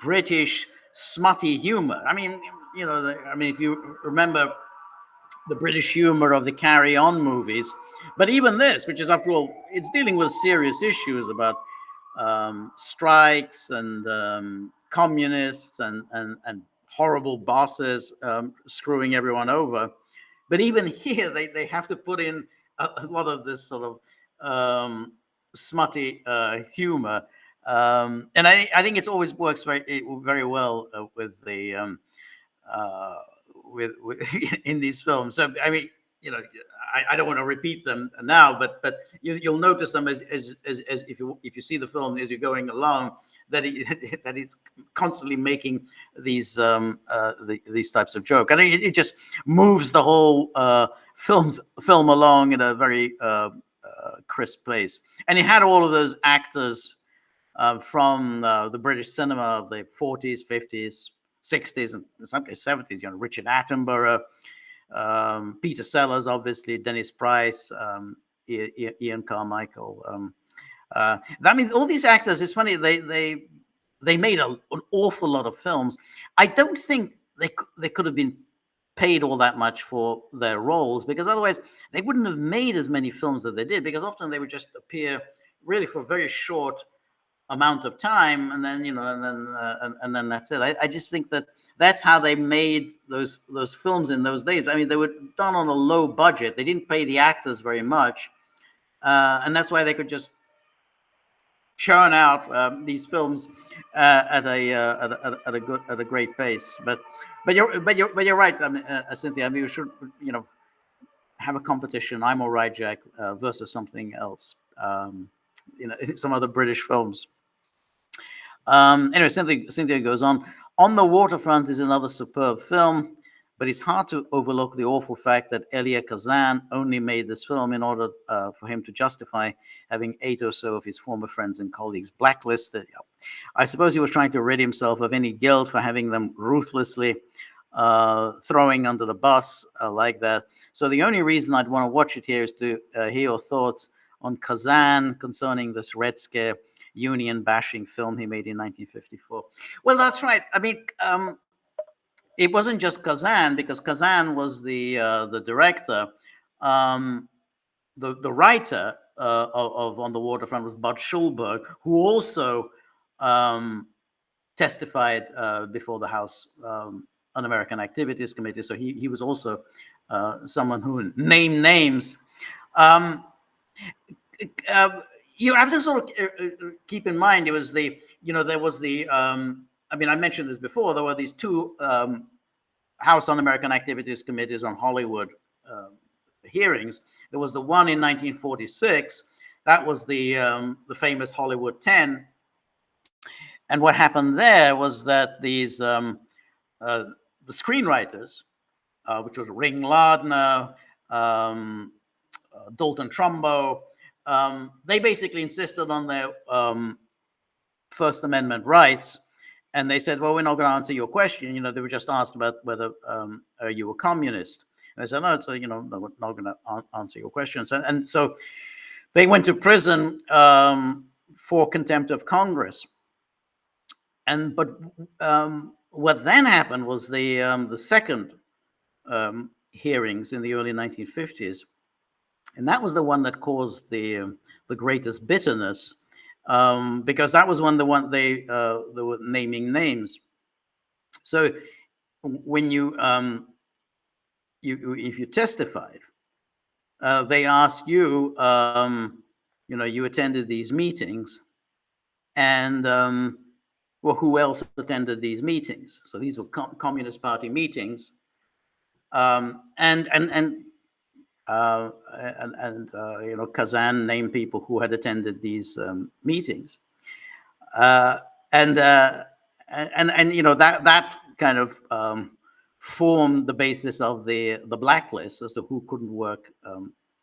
S1: British smutty humor. I mean, if you remember the British humor of the Carry On movies, but even this, which is after all, it's dealing with serious issues about strikes and communists and horrible bosses screwing everyone over. But even here, they have to put in a lot of this sort of smutty humor. And I think it always works very well with the with in these films. So I mean, I don't want to repeat them now, but you'll notice them as if you see the film as you're going along, that he's constantly making these types of joke, and it just moves the whole film along in a very crisp place. And he had all of those actors from the British cinema of the 40s, 50s, 60s, and in some cases 70s. Richard Attenborough, Peter Sellers, obviously, Dennis Price, Ian Carmichael. I mean, all these actors. It's funny, they made an awful lot of films. I don't think they could have been paid all that much for their roles, because otherwise they wouldn't have made as many films that they did, because often they would just appear really for a very short amount of time, and then and then that's it. I just think that's how they made those films in those days. I mean, they were done on a low budget. They didn't pay the actors very much, and that's why they could just churn out these films at a great pace. But you're right, I mean, Cynthia. I mean, we should have a competition. I'm All Right, Jack versus something else. Some other British films. Anyway, Cynthia goes on. On the Waterfront is another superb film, but it's hard to overlook the awful fact that Elia Kazan only made this film in order for him to justify having 8 or so of his former friends and colleagues blacklisted. I suppose he was trying to rid himself of any guilt for having them ruthlessly throwing under the bus like that. So the only reason I'd want to watch it here is to hear your thoughts on Kazan concerning this Red Scare union bashing film he made in 1954. Well, that's right. I mean, it wasn't just Kazan, because Kazan was the director. The writer of On the Waterfront was Bud Schulberg, who also testified before the House Un-American Activities Committee. So he was also someone who named names. You have to sort of keep in mind, it was there was the, I mean, I mentioned this before, there were these two House Un-American Activities Committees on Hollywood hearings. There was the one in 1946. That was the famous Hollywood 10. And what happened there was that the screenwriters, which was Ring Lardner, Dalton Trumbo, they basically insisted on their First Amendment rights. And they said, well, we're not going to answer your question. They were just asked about whether you were communist. And they said, no, so, we're not going to answer your questions. And so they went to prison for contempt of Congress. But what then happened was the second hearings in the early 1950s, and that was the one that caused the greatest bitterness, because that was when they were naming names. So when if you testified, they asked you, you attended these meetings, and well, who else attended these meetings? So these were Communist Party meetings, Kazan named people who had attended these meetings, that kind of formed the basis of the blacklist as to who couldn't work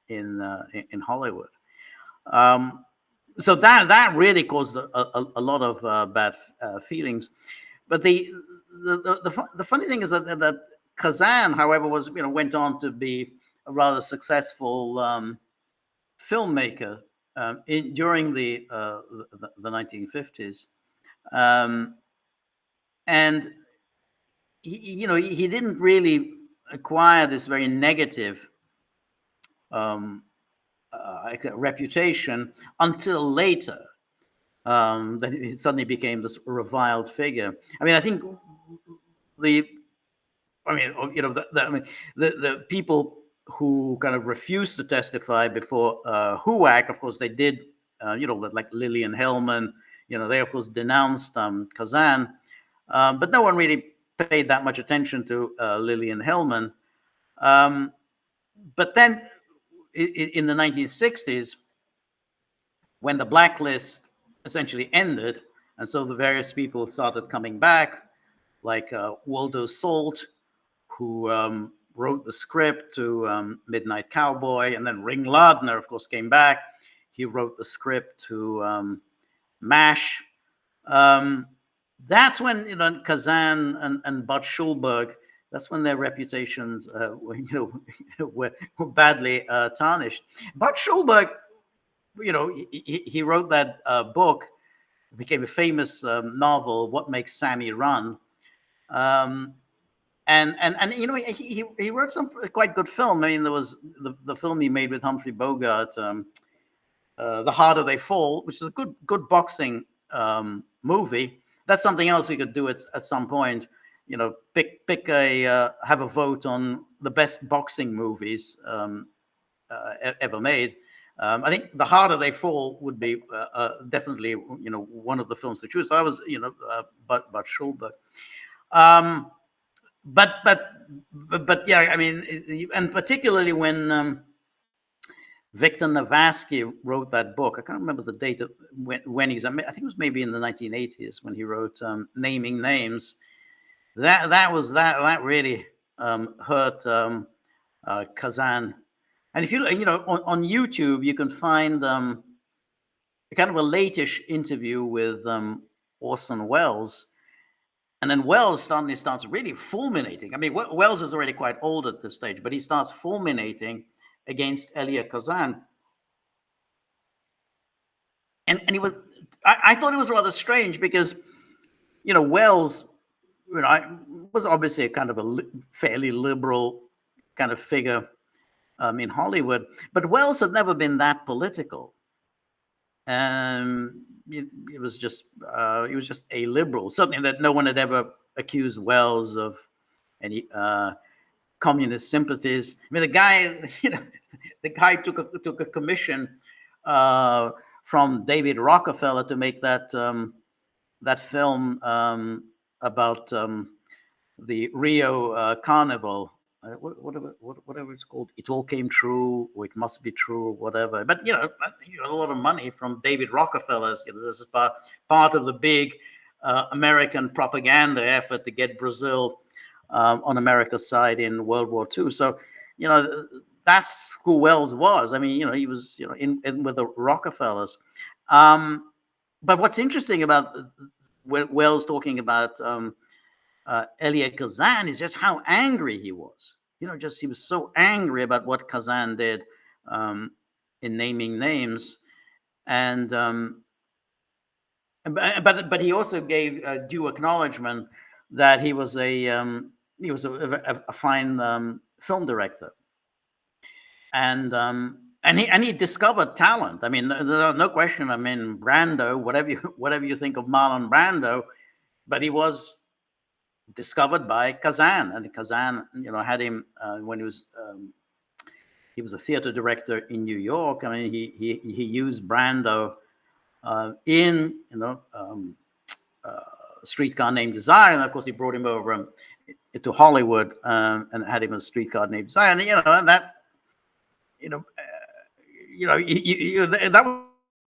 S1: in Hollywood. So that really caused a lot of bad feelings. But the funny thing is that Kazan, however, went on to be a rather successful filmmaker during the 1950s, and he didn't really acquire this very negative reputation until later, that he suddenly became this reviled figure. I mean, I think the people who kind of refused to testify before HUAC, of course, they did, like Lillian Hellman, they of course denounced Kazan, but no one really paid that much attention to Lillian Hellman. But then in the 1960s, when the blacklist essentially ended, and so the various people started coming back, like Waldo Salt, who wrote the script to Midnight Cowboy, and then Ring Lardner, of course, came back. He wrote the script to MASH. That's when Kazan and Bud Schulberg, that's when their reputations were badly tarnished. Bud Schulberg, he wrote that book, became a famous novel, What Makes Sammy Run. And he wrote some quite good film. I mean, there was the film he made with Humphrey Bogart, The Harder They Fall, which is a good boxing movie. That's something else we could do at some point. Pick have a vote on the best boxing movies ever made. I think The Harder They Fall would be definitely one of the films to choose. So I was Bud Schulberg. But yeah, I mean, and particularly when Victor Navarsky wrote that book, I can't remember the date of when he's. I think it was maybe in the 1980s when he wrote Naming Names. That really hurt Kazan. And if you on YouTube, you can find a kind of a late-ish interview with Orson Welles. And then Welles suddenly starts really fulminating. I mean, Welles is already quite old at this stage, but he starts fulminating against Elia Kazan. And he was, I thought it was rather strange because, Welles, was obviously a kind of a fairly liberal kind of figure in Hollywood, but Welles had never been that political. It was just he was just a liberal. Something that no one had ever accused Welles of any communist sympathies. I mean, the guy took a commission from David Rockefeller to make that film about the Rio Carnival, whatever it's called. It all came true, or it must be true, or whatever. But you got a lot of money from David Rockefeller's. This is part of the big American propaganda effort to get Brazil on America's side in World War II. So, that's who Wells was. I mean, he was, in with the Rockefellers. But what's interesting about Wells talking about Elia Kazan is just how angry he was. He was so angry about what Kazan did in naming names, and but he also gave due acknowledgement that he was a fine film director, and he discovered talent. I mean, there's no question. I mean, Brando, whatever you think of Marlon Brando, but he was discovered by Kazan, and Kazan, had him when he was a theater director in New York. I mean, he used Brando in Streetcar Named Desire, and of course he brought him over to Hollywood and had him a Streetcar Named Desire, and that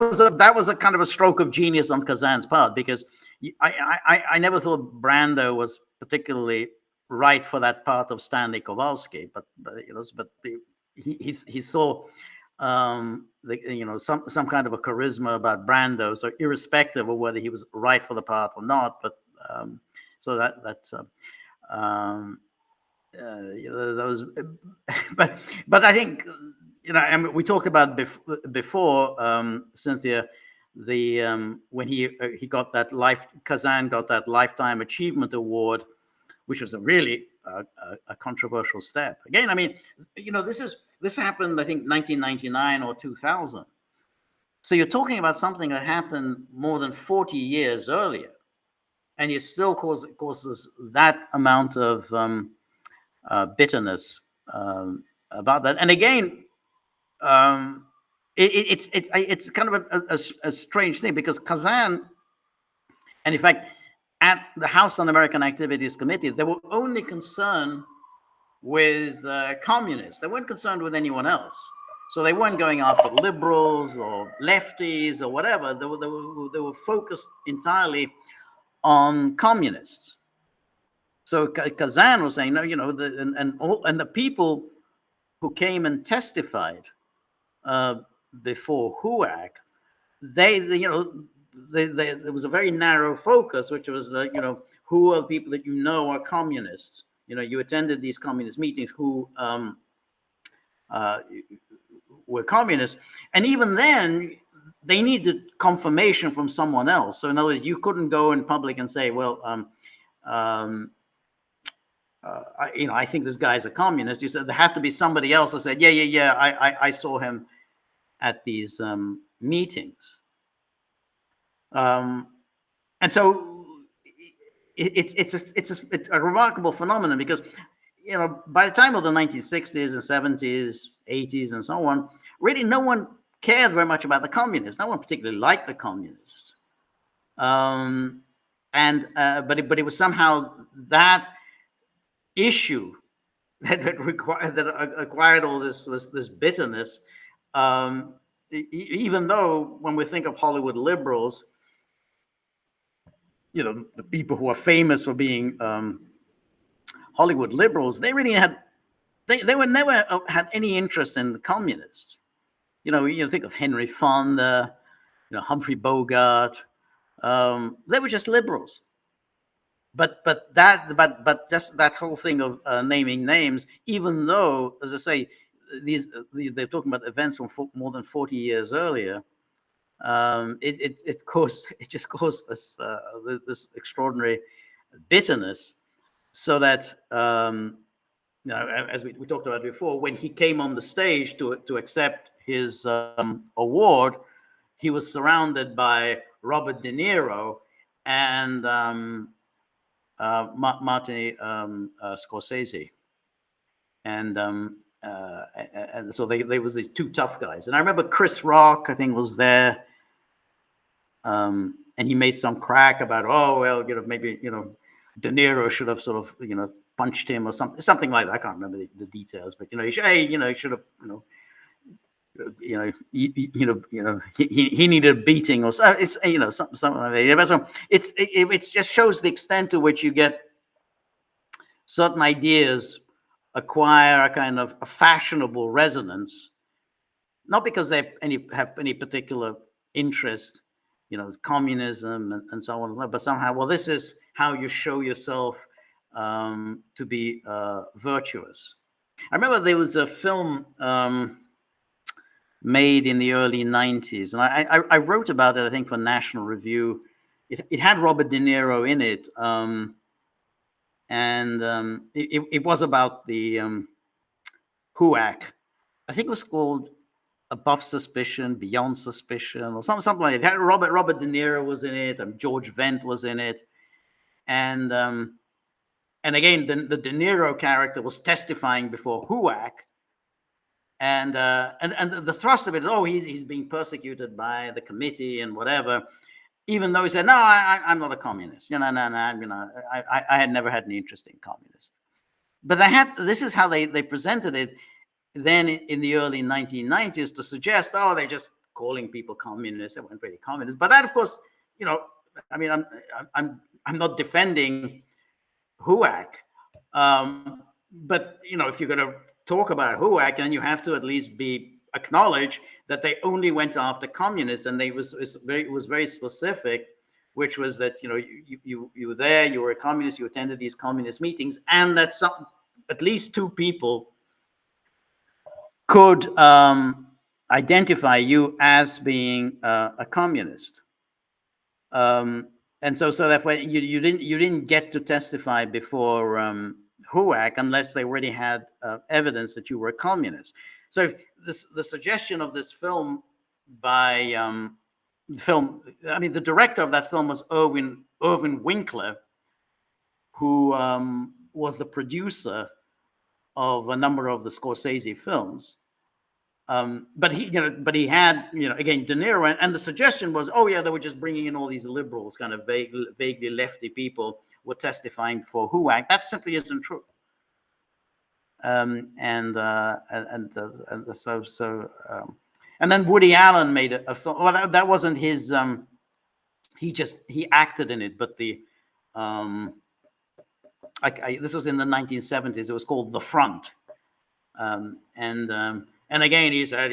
S1: was a kind of a stroke of genius on Kazan's part, because I never thought Brando was particularly right for that part of Stanley Kowalski, but he saw some kind of a charisma about Brando, so irrespective of whether he was right for the part or not. But so that's that was, but I think we talked about before, Cynthia, when he got that Kazan got that Lifetime Achievement Award, which was a really a controversial step. Again, I mean, this happened, I think, 1999 or 2000. So you're talking about something that happened more than 40 years earlier, and it still causes that amount of bitterness about that. And again, it's kind of a strange thing, because Kazan, and in fact, at the House Un-American Activities Committee, they were only concerned with communists. They weren't concerned with anyone else. So they weren't going after liberals or lefties or whatever. They were focused entirely on communists. So Kazan was saying, no, and the people who came and testified before HUAC, there was a very narrow focus, which was who are the people that are communists. You attended these communist meetings who were communists, and even then they needed confirmation from someone else. So in other words, you couldn't go in public and say, well, I think this guy's a communist. You said there had to be somebody else who said, yeah, I saw him at these meetings. And so it's a remarkable phenomenon, because by the time of the 1960s and 70s, 80s, and so on, really no one cared very much about the communists. No one particularly liked the communists. But it was somehow that issue that acquired all this bitterness. Even though when we think of Hollywood liberals, the people who are famous for being Hollywood liberals, they really they were never had any interest in the communists. You think of Henry Fonda, Humphrey Bogart. They were just liberals. But just that whole thing of naming names, even though, as I say, they're talking about events from more than 40 years earlier. It just caused this extraordinary bitterness, so that as we talked about before, when he came on the stage to accept his award, he was surrounded by Robert De Niro and Martin Scorsese, and so they was the two tough guys. And I remember Chris Rock, I think, was there, and he made some crack about, oh well, maybe De Niro should have sort of punched him or something like that. I can't remember the details, but he should, hey, he should have he needed a beating or so. It's something like that. Yeah, but so it just shows the extent to which you get certain ideas acquire a kind of a fashionable resonance, not because they have any particular interest, communism and so on, but somehow, well, this is how you show yourself to be virtuous. I remember there was a film made in the early 90s, and I wrote about it, I think, for National Review. It had Robert De Niro in it, and it was about the HUAC. I think it was called Above Suspicion, Beyond Suspicion, or something like that. Robert De Niro was in it, and George Wendt was in it, and again, the De Niro character was testifying before HUAC, and the thrust of it is, oh, he's being persecuted by the committee and whatever, even though he said, no, I'm not a communist. No, I had never had any interest in communists. But this is how they presented it then in the early 1990s, to suggest, oh, they're just calling people communists. They weren't really communists. But that, of course, I mean, I'm not defending HUAC, but if you're going to talk about HUAC, then you have to at least acknowledge that they only went after communists, and it was very specific, which was that you were there, you were a communist, you attended these communist meetings, and that at least two people could identify you as being a communist, and so therefore you didn't get to testify before HUAC unless they already had evidence that you were a communist. So the suggestion of this film by the director of that film was Irvin Winkler, who was the producer of a number of the Scorsese films. But he had, again, De Niro, and the suggestion was, oh yeah, they were just bringing in all these liberals, kind of vaguely lefty people were testifying for HUAC. That simply isn't true. And then Woody Allen made a film. Well, that wasn't his. He acted in it, but this was in the 1970s. It was called The Front, and again he said,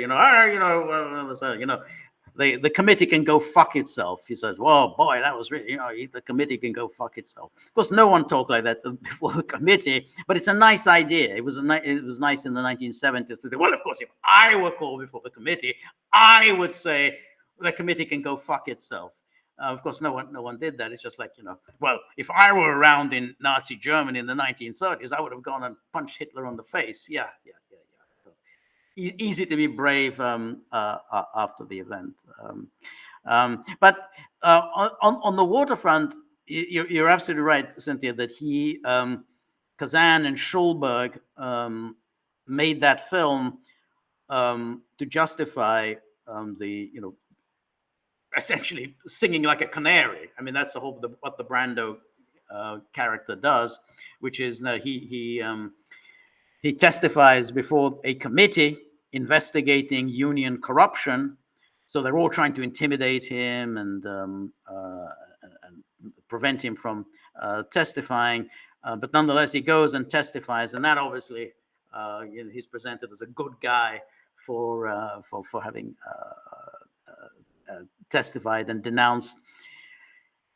S1: the committee can go fuck itself. He says, well, boy, that was really, the committee can go fuck itself. Of course, no one talked like that before the committee, but it's a nice idea. It was nice in the 1970s to say, well, of course, if I were called before the committee, I would say the committee can go fuck itself. Of course, no one did that. It's just like, well, if I were around in Nazi Germany in the 1930s, I would have gone and punched Hitler on the face. Yeah. Easy to be brave after the event. But on the waterfront, you're absolutely right, Cynthia, that Kazan and Schulberg made that film to justify essentially singing like a canary. I mean, that's what the Brando character does, which is he testifies before a committee investigating union corruption. So they're all trying to intimidate him and prevent him from testifying. But nonetheless, he goes and testifies, and that obviously he's presented as a good guy for having testified and denounced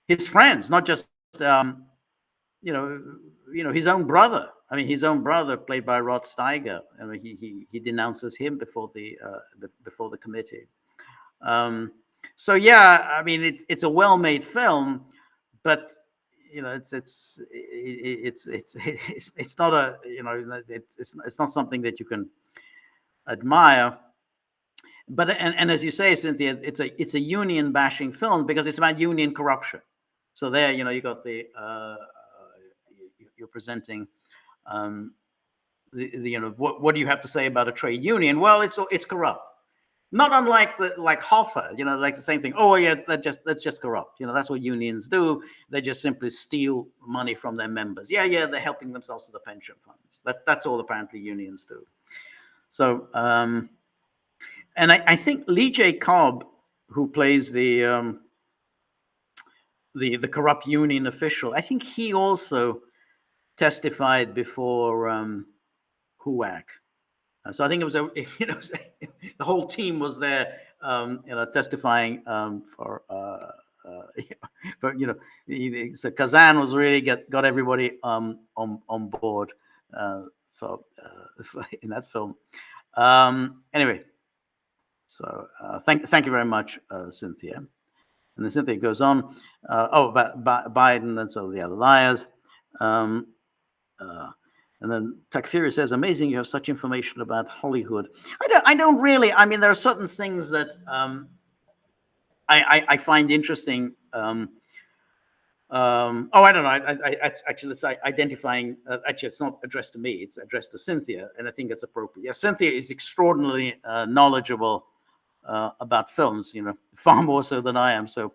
S1: his friends, not just his own brother. I mean, his own brother, played by Rod Steiger. I mean, he denounces him before the committee. So yeah, I mean, it's a well-made film, but it's not it's not something that you can admire. But and as you say, Cynthia, it's a union bashing film because it's about union corruption. So there, you got the you're presenting. What do you have to say about a trade union? Well, it's corrupt. Not unlike like Hoffa, like the same thing. Oh yeah, that's just corrupt. That's what unions do. They just simply steal money from their members. Yeah, they're helping themselves to the pension funds. That's all apparently unions do. So, and I think Lee J. Cobb, who plays the corrupt union official, I think he also testified before HUAC. So I think it was the whole team was there, testifying for so Kazan was really got everybody on board in that film. Anyway, so thank you very much, Cynthia. And then Cynthia goes on. About Biden and so the other liars. And then Takfiri says, amazing you have such information about Hollywood. I don't really. I mean, there are certain things that I find interesting. I don't know. Actually, it's identifying. Actually, it's not addressed to me. It's addressed to Cynthia, and I think it's appropriate. Yeah, Cynthia is extraordinarily knowledgeable about films. Far more so than I am. So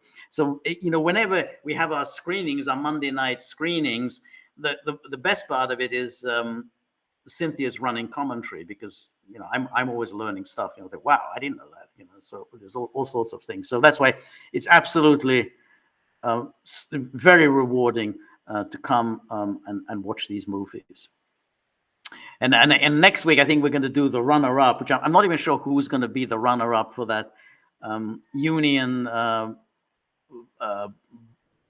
S1: whenever we have our screenings, our Monday night screenings, the best part of it is Cynthia's running commentary, because I'm always learning stuff. Think, wow, I didn't know that. So there's all sorts of things. So that's why it's absolutely very rewarding to come and watch these movies. And next week I think we're going to do the runner-up, which I'm not even sure who's going to be the runner-up for that union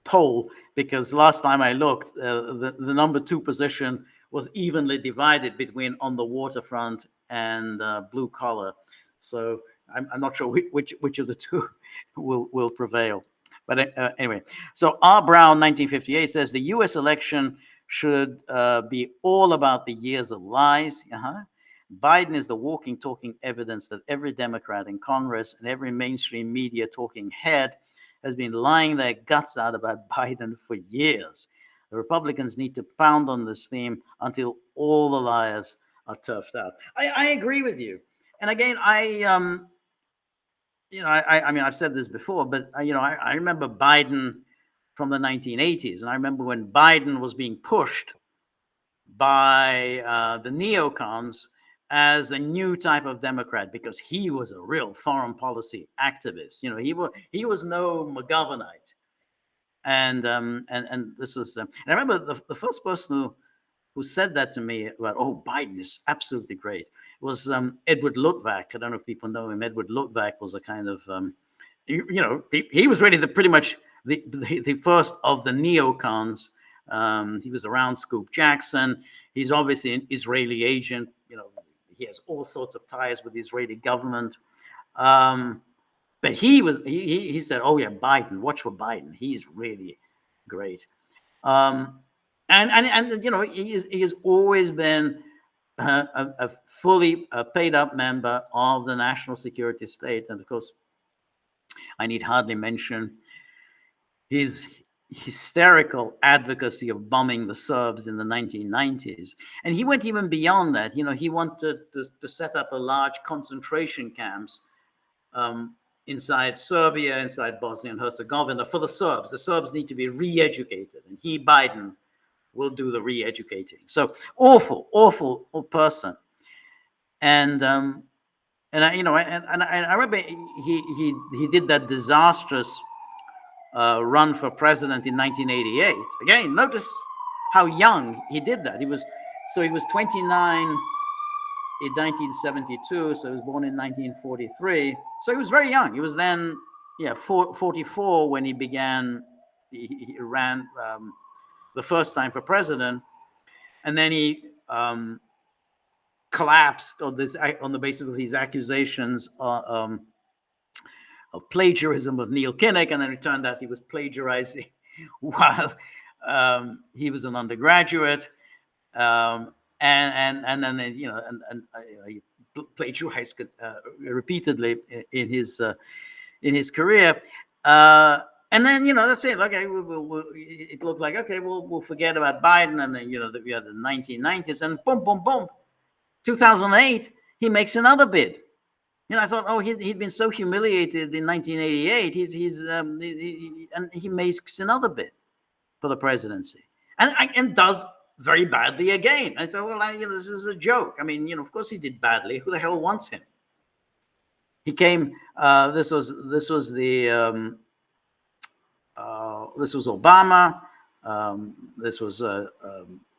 S1: poll, because last time I looked, the number 2 position was evenly divided between on the waterfront and blue collar. So I'm not sure which of the two will prevail. But anyway, so R. Brown 1958 says the U.S. election should be all about the years of lies. Biden is the walking, talking evidence that every Democrat in Congress and every mainstream media talking head has been lying their guts out about Biden for years. The Republicans need to pound on this theme until all the liars are turfed out. I agree with you. And again, I mean, I've said this before, but I remember Biden from the 1980s, and I remember when Biden was being pushed by the neocons as a new type of Democrat, because he was a real foreign policy activist. He was no McGovernite, and this was. And I remember the first person who said that to me about, oh, Biden is absolutely great, was Edward Luttwak. I don't know if people know him. Edward Luttwak was a kind of, he was really pretty much the first of the neocons. He was around Scoop Jackson. He's obviously an Israeli agent. He has all sorts of ties with the Israeli government. But he said, oh yeah, Biden, watch for Biden. He's really great. And he has always been a fully paid up member of the national security state. And of course, I need hardly mention his hysterical advocacy of bombing the Serbs in the 1990s. And he went even beyond that. He wanted to set up a large concentration camps inside Serbia, inside Bosnia and Herzegovina for the Serbs. The Serbs need to be re-educated, and Biden, will do the re-educating. So awful person. And I remember he did that disastrous run for president in 1988. Again, notice how young he did that. He was 29 in 1972, so he was born in 1943. So he was very young. He was then 44 when he began. He ran the first time for president, and then he collapsed on the basis of these accusations of plagiarism of Neil Kinnock, and then it turned out he was plagiarizing while he was an undergraduate, and then he plagiarized repeatedly in his career. And then, that's it. Okay, it looked like, okay, we'll forget about Biden. And then, we had the 1990s, and boom, 2008, he makes another bid. I thought, oh, he'd been so humiliated in 1988. And he makes another bid for the presidency, and does very badly again. I thought, well, this is a joke. I mean, of course he did badly. Who the hell wants him? He came. This was Obama. This was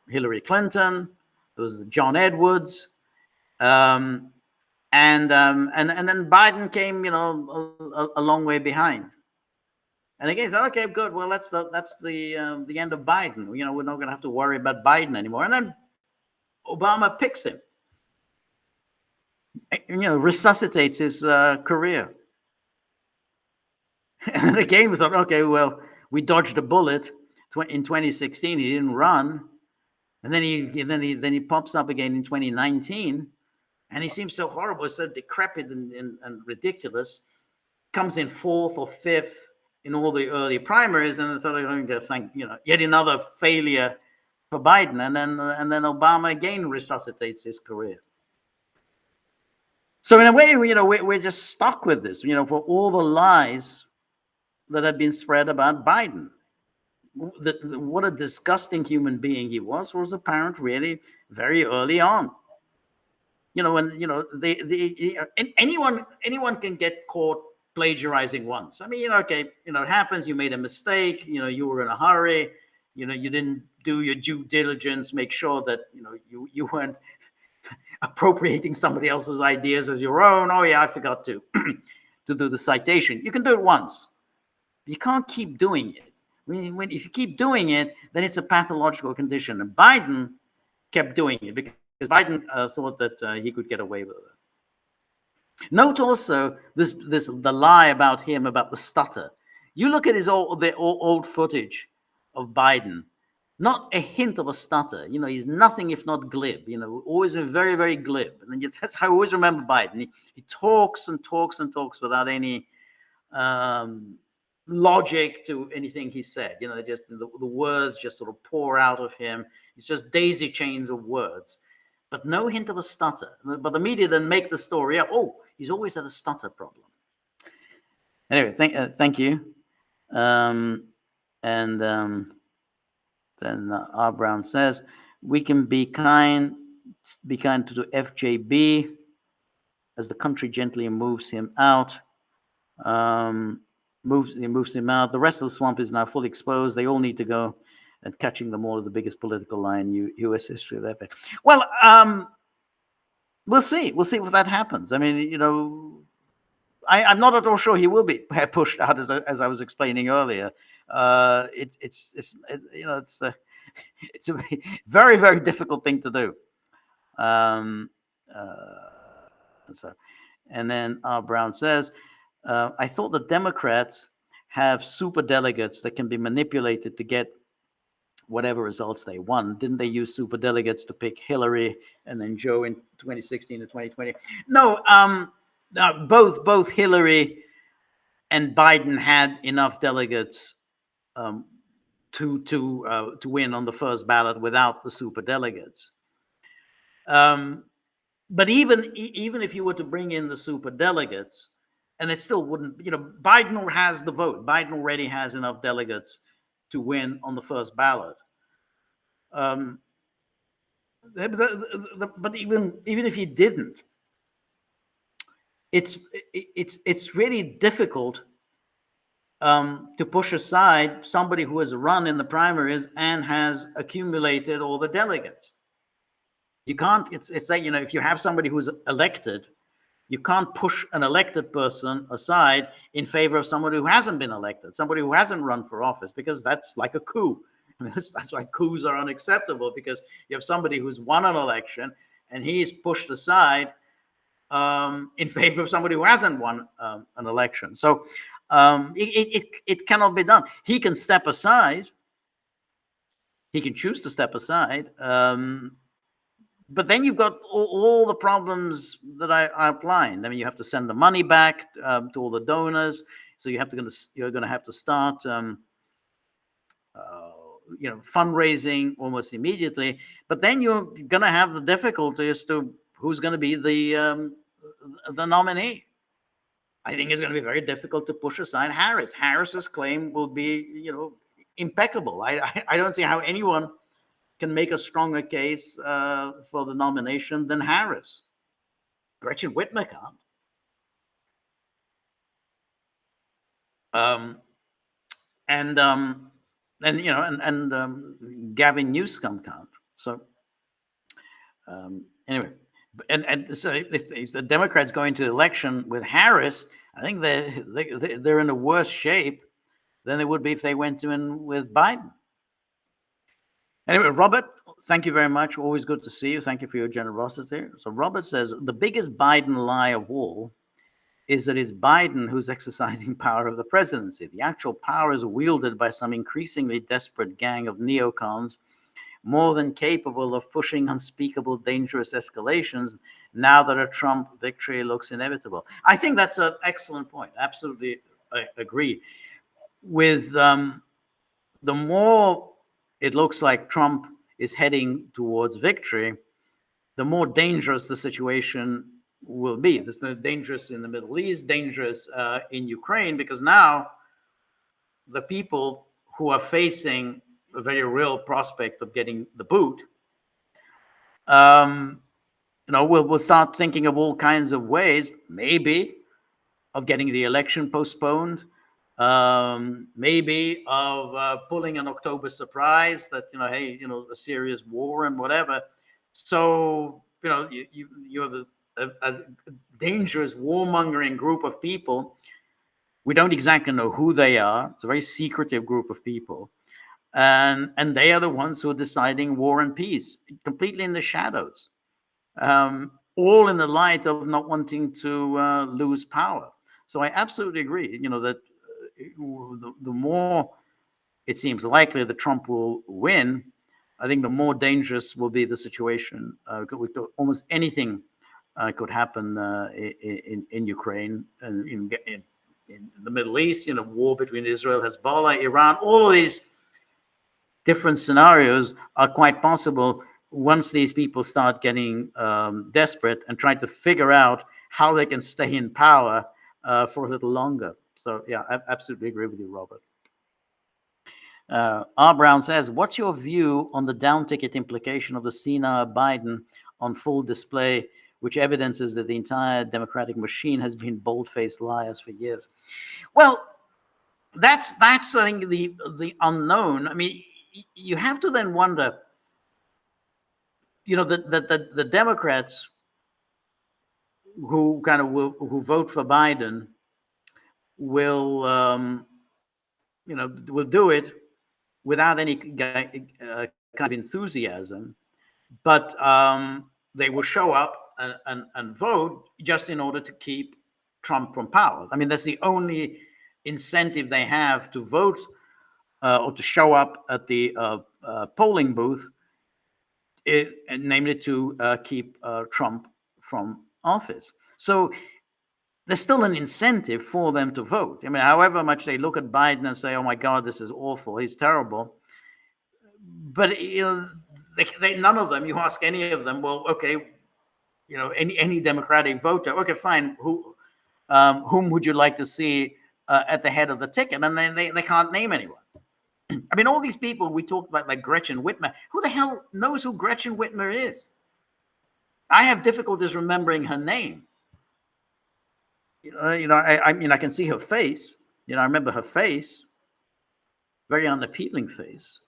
S1: Hillary Clinton. There was John Edwards. And then Biden came, a long way behind. And again, said, okay, good. Well, that's the end of Biden. We're not going to have to worry about Biden anymore. And then Obama picks him, resuscitates his career. And again, we thought, okay, well, we dodged a bullet. In 2016, he didn't run, and then he pops up again in 2019. And he seems so horrible, so decrepit and ridiculous. Comes in 4th or 5th in all the early primaries, and I thought I'm going to thank yet another failure for Biden, and then Obama again resuscitates his career. So in a way, we're just stuck with this, for all the lies that have been spread about Biden. What a disgusting human being he was apparent really very early on. When anyone can get caught plagiarizing once. I mean, okay, it happens. You made a mistake. You were in a hurry. You didn't do your due diligence. Make sure that you weren't appropriating somebody else's ideas as your own. Oh yeah, I forgot to to do the citation. You can do it once. You can't keep doing it. If you keep doing it, then it's a pathological condition. And Biden kept doing it because Biden thought that he could get away with it. Note also the lie about him about the stutter. You look at the old footage of Biden, not a hint of a stutter. He's nothing if not glib. Always very, very glib. And then that's how I always remember Biden. He talks and talks and talks without any logic to anything he said. Just the words just sort of pour out of him. It's just daisy chains of words, but no hint of a stutter. But the media then make the story up. Oh, he's always had a stutter problem. Anyway, thank you. Then R. Brown says, we can be kind to the FJB as the country gently moves him out. Moves him out. The rest of the swamp is now fully exposed. They all need to go, and catching them all is the biggest political lie in U.S. history of ever. Well, we'll see. We'll see if that happens. I mean, I'm not at all sure he will be pushed out, as I was explaining earlier. It's a very, very difficult thing to do. And then R. Brown says, I thought the Democrats have super delegates that can be manipulated to get whatever results they want. Didn't they use super delegates to pick Hillary and then Joe in 2016 and 2020? No, both Hillary and Biden had enough delegates to win on the first ballot without the super delegates. But even if you were to bring in the super delegates, and it still wouldn't, Biden has the vote. Biden already has enough delegates to win on the first ballot. But even if he didn't, it's really difficult to push aside somebody who has run in the primaries and has accumulated all the delegates. You can't. It's like, if you have somebody who's elected, you can't push an elected person aside in favor of somebody who hasn't been elected, somebody who hasn't run for office, because that's like a coup. I mean, that's why coups are unacceptable, because you have somebody who's won an election and he's pushed aside in favor of somebody who hasn't won an election. So it cannot be done. He can step aside. He can choose to step aside. But then you've got all the problems that I outlined. I mean, you have to send the money back to all the donors. So you're going to have to start, fundraising almost immediately. But then you're going to have the difficulty as to who's going to be the the nominee. I think it's going to be very difficult to push aside Harris. Harris's claim will be, impeccable. I don't see how anyone can make a stronger case for the nomination than Harris. Gretchen Whitmer can't. Gavin Newsom can't. So anyway, and so if the Democrats go into election with Harris, I think they're in a worse shape than they would be if they went in with Biden. Anyway, Robert, thank you very much. Always good to see you. Thank you for your generosity. So Robert says, the biggest Biden lie of all is that it's Biden who's exercising power of the presidency. The actual power is wielded by some increasingly desperate gang of neocons, more than capable of pushing unspeakable, dangerous escalations now that a Trump victory looks inevitable. I think that's an excellent point. Absolutely, I agree. With the more it looks like Trump is heading towards victory, the more dangerous the situation will be. There's no dangerous in the Middle East, dangerous in Ukraine, because now the people who are facing a very real prospect of getting the boot, we'll start thinking of all kinds of ways, maybe of getting the election postponed, maybe of pulling an October surprise that, a serious war and whatever. So, you have a dangerous warmongering group of people. We don't exactly know who they are. It's a very secretive group of people. And they are the ones who are deciding war and peace, completely in the shadows, all in the light of not wanting to lose power. So I absolutely agree, that the more it seems likely that Trump will win, I think the more dangerous will be the situation. Almost anything could happen in Ukraine and in the Middle East, war between Israel, Hezbollah, Iran. All of these different scenarios are quite possible once these people start getting desperate and trying to figure out how they can stay in power for a little longer. So, yeah, I absolutely agree with you, Robert. R. Brown says, what's your view on the down ticket implication of the senile Biden on full display, which evidences that the entire Democratic machine has been bold-faced liars for years? Well, that's I think the unknown. I mean, you have to then wonder, the Democrats who kind of who vote for Biden will will do it without any kind of enthusiasm, but they will show up and vote just in order to keep Trump from power. I mean, that's the only incentive they have to vote or to show up at the polling booth, namely to keep Trump from office. So there's still an incentive for them to vote. I mean, however much they look at Biden and say, "Oh my God, this is awful. He's terrible," but none of them. You ask any of them, well, okay, any Democratic voter, okay, fine. Whom would you like to see at the head of the ticket? And then they can't name anyone. I mean, all these people we talked about, like Gretchen Whitmer. Who the hell knows who Gretchen Whitmer is? I have difficulties remembering her name. I mean, I can see her face. I remember her face. Very unappealing face.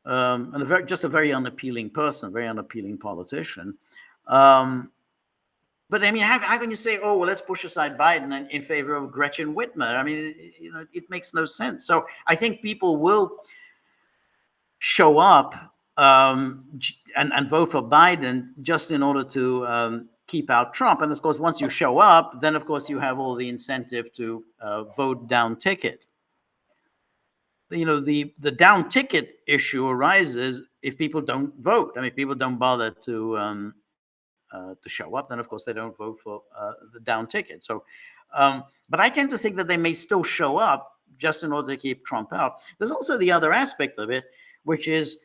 S1: And just a very unappealing person, very unappealing politician. But I mean, how can you say, oh, well, let's push aside Biden in favor of Gretchen Whitmer? I mean, it makes no sense. So I think people will show up and vote for Biden just in order to keep out Trump. And of course, once you show up, then of course you have all the incentive to vote down ticket. The down ticket issue arises if people don't vote. I mean, if people don't bother to show up, then of course they don't vote for the down ticket. So, but I tend to think that they may still show up just in order to keep Trump out. There's also the other aspect of it, which is,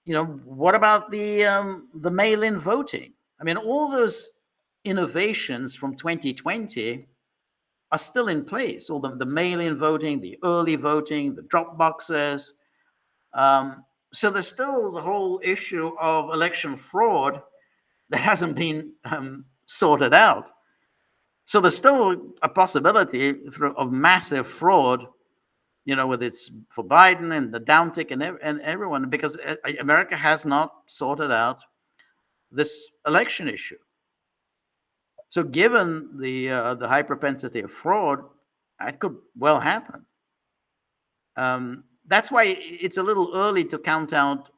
S1: what about the mail-in voting? I mean, all those innovations from 2020 are still in place. All the mail-in voting, the early voting, the drop boxes. So there's still the whole issue of election fraud that hasn't been sorted out. So there's still a possibility of massive fraud, whether it's for Biden and the down tick and everyone, because America has not sorted out this election issue. So given the high propensity of fraud, that could well happen. That's why it's a little early to count out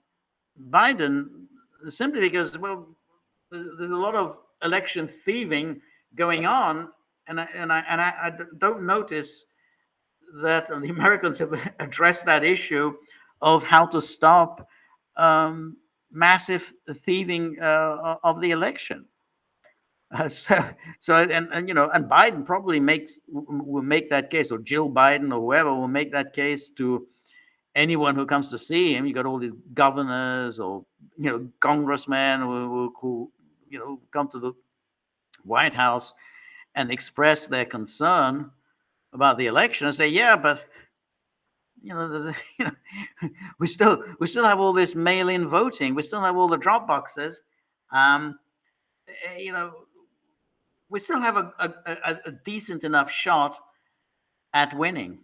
S1: Biden, simply because, well, there's a lot of election thieving going on, and I don't notice that the Americans have addressed that issue of how to stop massive thieving of the election. So and Biden probably will make that case, or Jill Biden or whoever will make that case to anyone who comes to see him. You got all these governors or congressmen who come to the White House and express their concern about the election and say, yeah, but there's we still have all this mail-in voting, we still have all the drop boxes, we still have a decent enough shot at winning.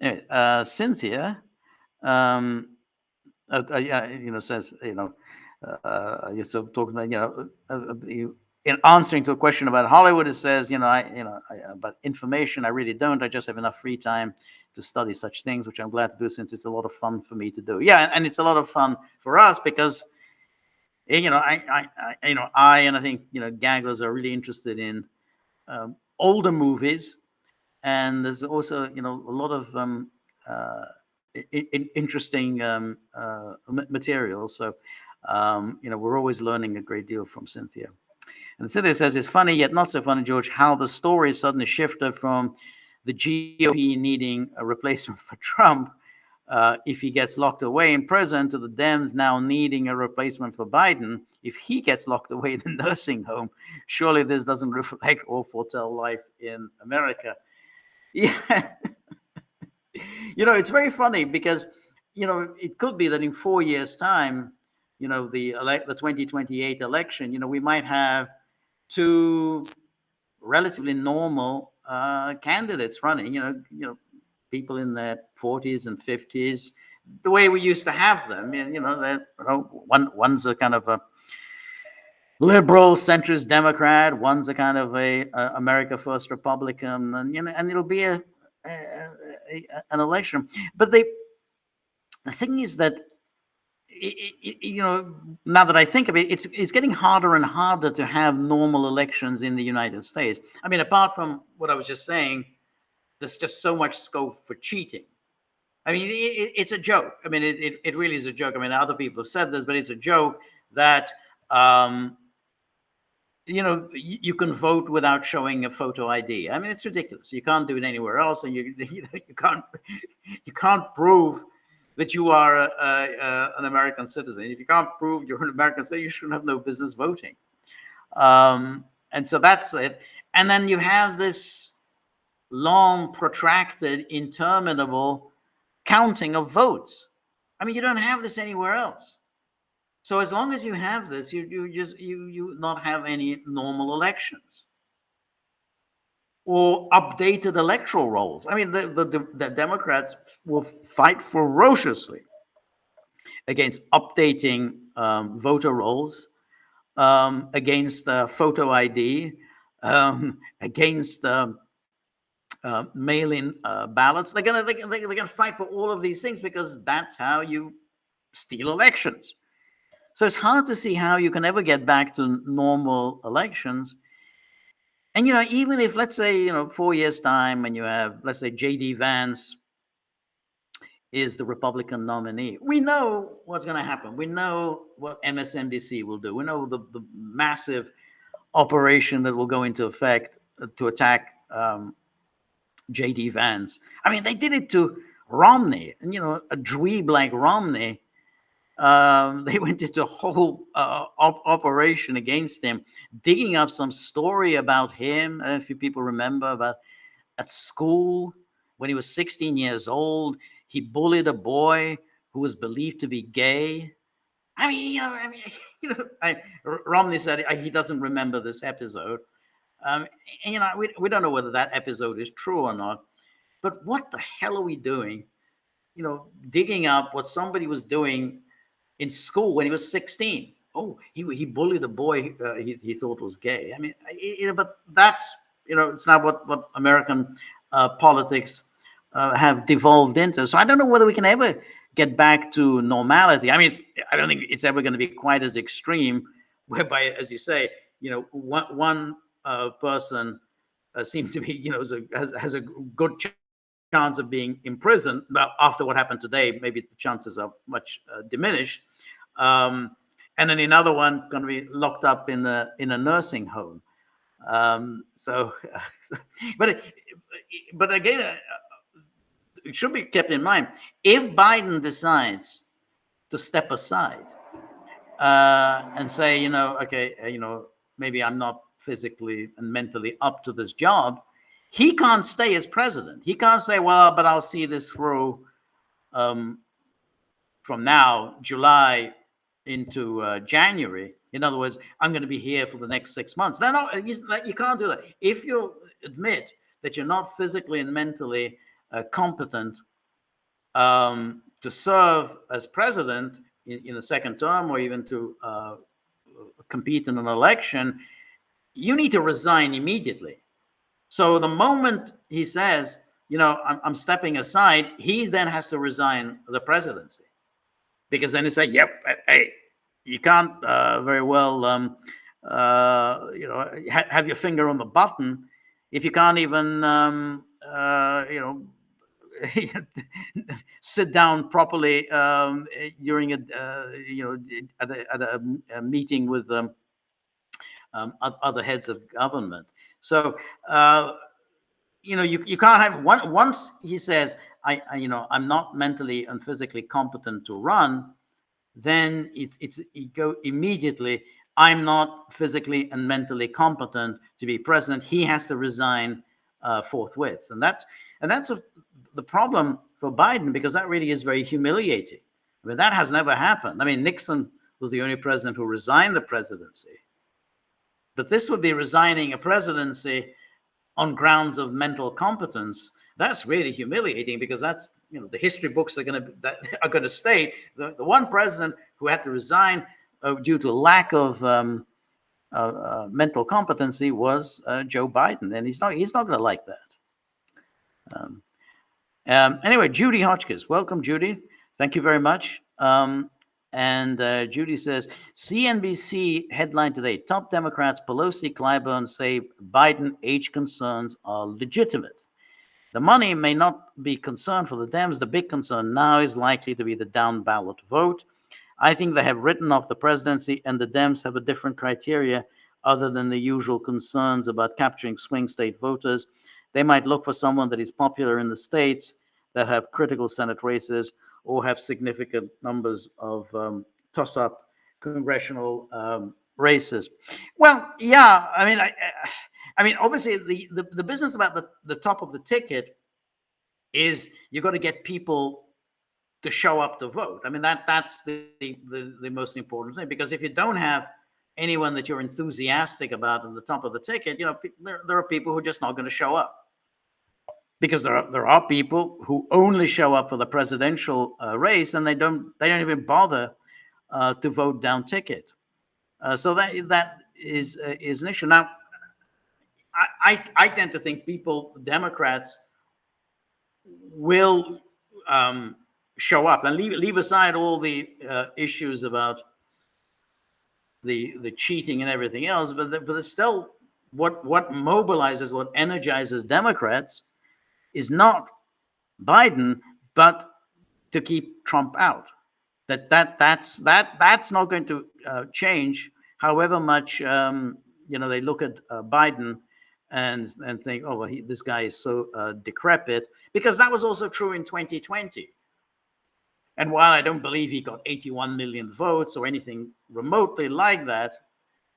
S1: Anyway, Cynthia, says, you're so talking about, in answering to a question about Hollywood, it says, about information, I really don't. I just have enough free time to study such things, which I'm glad to do since it's a lot of fun for me to do. Yeah, and it's a lot of fun for us because, I think, Gagglers are really interested in older movies, and there's also, a lot of interesting material. So, we're always learning a great deal from Cynthia. And Cynthia says, it's funny, yet not so funny, George, how the story suddenly shifted from the GOP needing a replacement for Trump if he gets locked away in prison, to the Dems now needing a replacement for Biden if he gets locked away in a nursing home. Surely this doesn't reflect or foretell life in America. Yeah. It's very funny because, it could be that in 4 years' time, the 2028 election, we might have two relatively normal candidates running, people in their 40s and 50s, the way we used to have them. One's a kind of a liberal centrist Democrat, one's a kind of a America First Republican, and it'll be an election. But the thing is that, now that I think of it, it's getting harder and harder to have normal elections in the United States. I mean, apart from what I was just saying, there's just so much scope for cheating. I mean, it's a joke. I mean, it really is a joke. I mean, other people have said this, but it's a joke that you can vote without showing a photo ID. I mean, it's ridiculous. You can't do it anywhere else, and you can't prove that you are an American citizen. If you can't prove you're an American citizen, you should have no business voting. And so that's it. And then you have this long, protracted, interminable counting of votes. I mean, you don't have this anywhere else. So as long as you have this, you not have any normal elections or updated electoral rolls. I mean, the Democrats will fight ferociously against updating voter rolls, against photo ID, against mail-in ballots. They're gonna fight for all of these things because that's how you steal elections. So it's hard to see how you can ever get back to normal elections. And, even if, let's say, 4 years' time, and you have, let's say, J.D. Vance is the Republican nominee, we know what's going to happen. We know what MSNBC will do. We know the massive operation that will go into effect to attack J.D. Vance. I mean, they did it to Romney, and, a dweeb like Romney They went into a whole operation against him, digging up some story about him. I don't know if you people remember about at school when he was 16 years old, he bullied a boy who was believed to be gay. I mean, Romney said he doesn't remember this episode. And, we don't know whether that episode is true or not. But what the hell are we doing? Digging up what somebody was doing in school when he was 16. Oh, he bullied a boy he thought was gay. I mean, but that's, it's not what American politics have devolved into. So I don't know whether we can ever get back to normality. I mean, I don't think it's ever going to be quite as extreme, whereby, as you say, one person seems to be, has a good chance of being imprisoned. But after what happened today, maybe the chances are much diminished. And then another one going to be locked up in a nursing home. But again, it should be kept in mind, if Biden decides to step aside and say, okay, maybe I'm not physically and mentally up to this job, he can't stay as president. He can't say, well, but I'll see this through from now, July into January. In other words, I'm going to be here for the next 6 months. You can't do that. If you admit that you're not physically and mentally competent to serve as president in a second term, or even to compete in an election, you need to resign immediately. So the moment he says, I'm stepping aside, he then has to resign the presidency. Because then you say, yep, hey, you can't very well, have your finger on the button if you can't even, sit down properly during at a meeting with other heads of government. So you can't have once he says I'm not mentally and physically competent to run, then it go immediately. I'm not physically and mentally competent to be president. He has to resign forthwith, and that's the problem for Biden, because that really is very humiliating. I mean, that has never happened. I mean, Nixon was the only president who resigned the presidency, but this would be resigning a presidency on grounds of mental competence. That's really humiliating, because that's, the history books are going to state the one president who had to resign due to lack of mental competency was Joe Biden, and he's not going to like that. Anyway, Judy Hotchkiss, welcome, Judy. Thank you very much. And Judy says, CNBC headline today: top Democrats Pelosi, Clyburn say Biden age concerns are legitimate. The money may not be concern for the Dems. The big concern now is likely to be the down ballot vote. I think they have written off the presidency, and the Dems have a different criteria other than the usual concerns about capturing swing state voters. They might look for someone that is popular in the states that have critical Senate races or have significant numbers of toss-up congressional races. Well, yeah, I mean, obviously, the business about the top of the ticket is you've got to get people to show up to vote. I mean, that's the most important thing, because if you don't have anyone that you're enthusiastic about at the top of the ticket, there are people who are just not going to show up. Because there are people who only show up for the presidential race, and they don't even bother to vote down ticket. So that is an issue. Now, I tend to think Democrats will show up and leave aside all the issues about the cheating and everything else, but there's still what mobilizes, what energizes Democrats is not Biden, but to keep Trump out. That's not going to change, however much they look at Biden and think, oh well, this guy is so decrepit, because that was also true in 2020. And while I don't believe he got 81 million votes or anything remotely like that,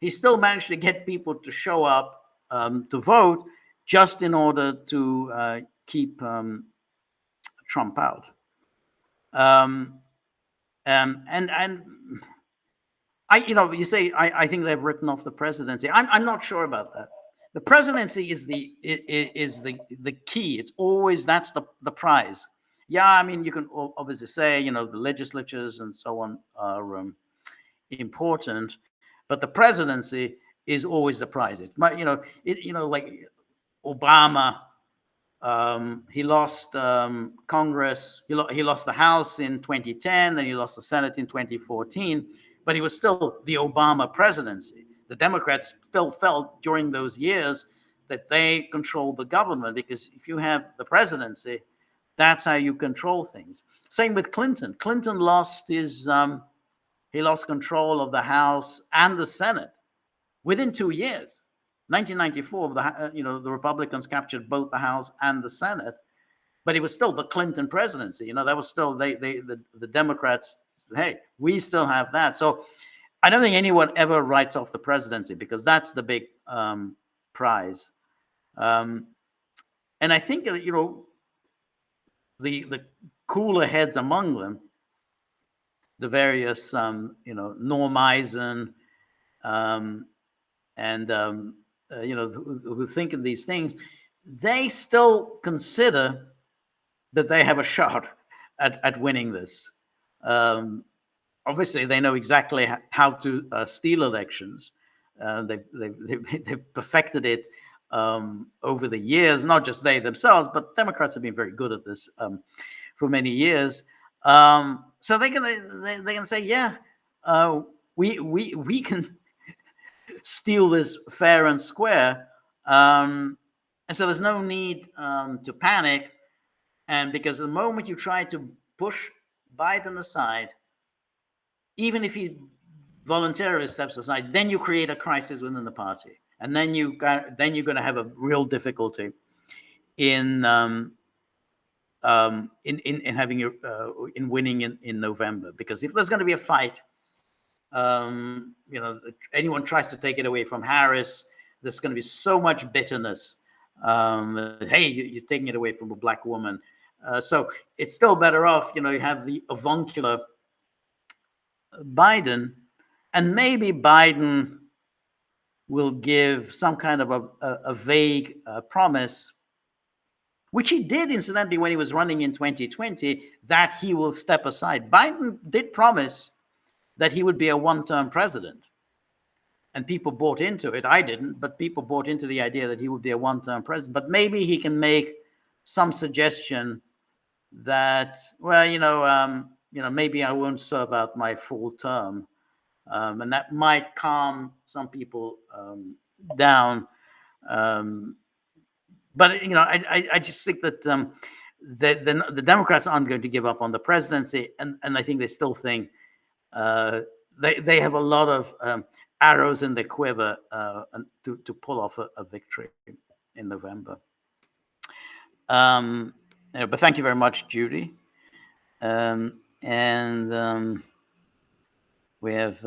S1: he still managed to get people to show up to vote just in order to keep Trump out. And you say I think they've written off the presidency. I'm not sure about that. The presidency is the key. It's always that's the prize. Yeah, I mean you can obviously say the legislatures and so on are important, but the presidency is always the prize. It might like Obama. He lost Congress. He lost the House in 2010. Then he lost the Senate in 2014. But he was still the Obama presidency. The Democrats still felt during those years that they controlled the government, because if you have the presidency, that's how you control things. Same with Clinton. Clinton lost he lost control of the House and the Senate within 2 years. 1994, the Republicans captured both the House and the Senate, but it was still the Clinton presidency. That was still the Democrats. Hey, we still have that. So I don't think anyone ever writes off the presidency, because that's the big prize. And I think the cooler heads among them, the various Norm Eisen, and who think of these things, they still consider that they have a shot at winning this. Obviously, they know exactly how to steal elections. They've perfected it over the years. Not just they themselves, but Democrats have been very good at this for many years. So they can say, yeah, we can steal this fair and square, and so there's no need to panic. And because the moment you try to push Biden aside, even if he voluntarily steps aside, then you create a crisis within the party, and then you're going to have a real difficulty in having in winning in November. Because if there's going to be a fight, anyone tries to take it away from Harris, there's going to be so much bitterness. Hey, you're taking it away from a black woman. So it's still better off, you have the avuncular Biden, and maybe Biden will give some kind of a vague promise, which he did, incidentally, when he was running in 2020, that he will step aside. Biden did promise that he would be a one-term president. And people bought into it. I didn't, but people bought into the idea that he would be a one-term president. But maybe he can make some suggestion that, well, maybe I won't serve out my full term. And that might calm some people down. But, I just think that the Democrats aren't going to give up on the presidency. And I think they still think they have a lot of arrows in the quiver to pull off a victory in November. But thank you very much, Judy. And we have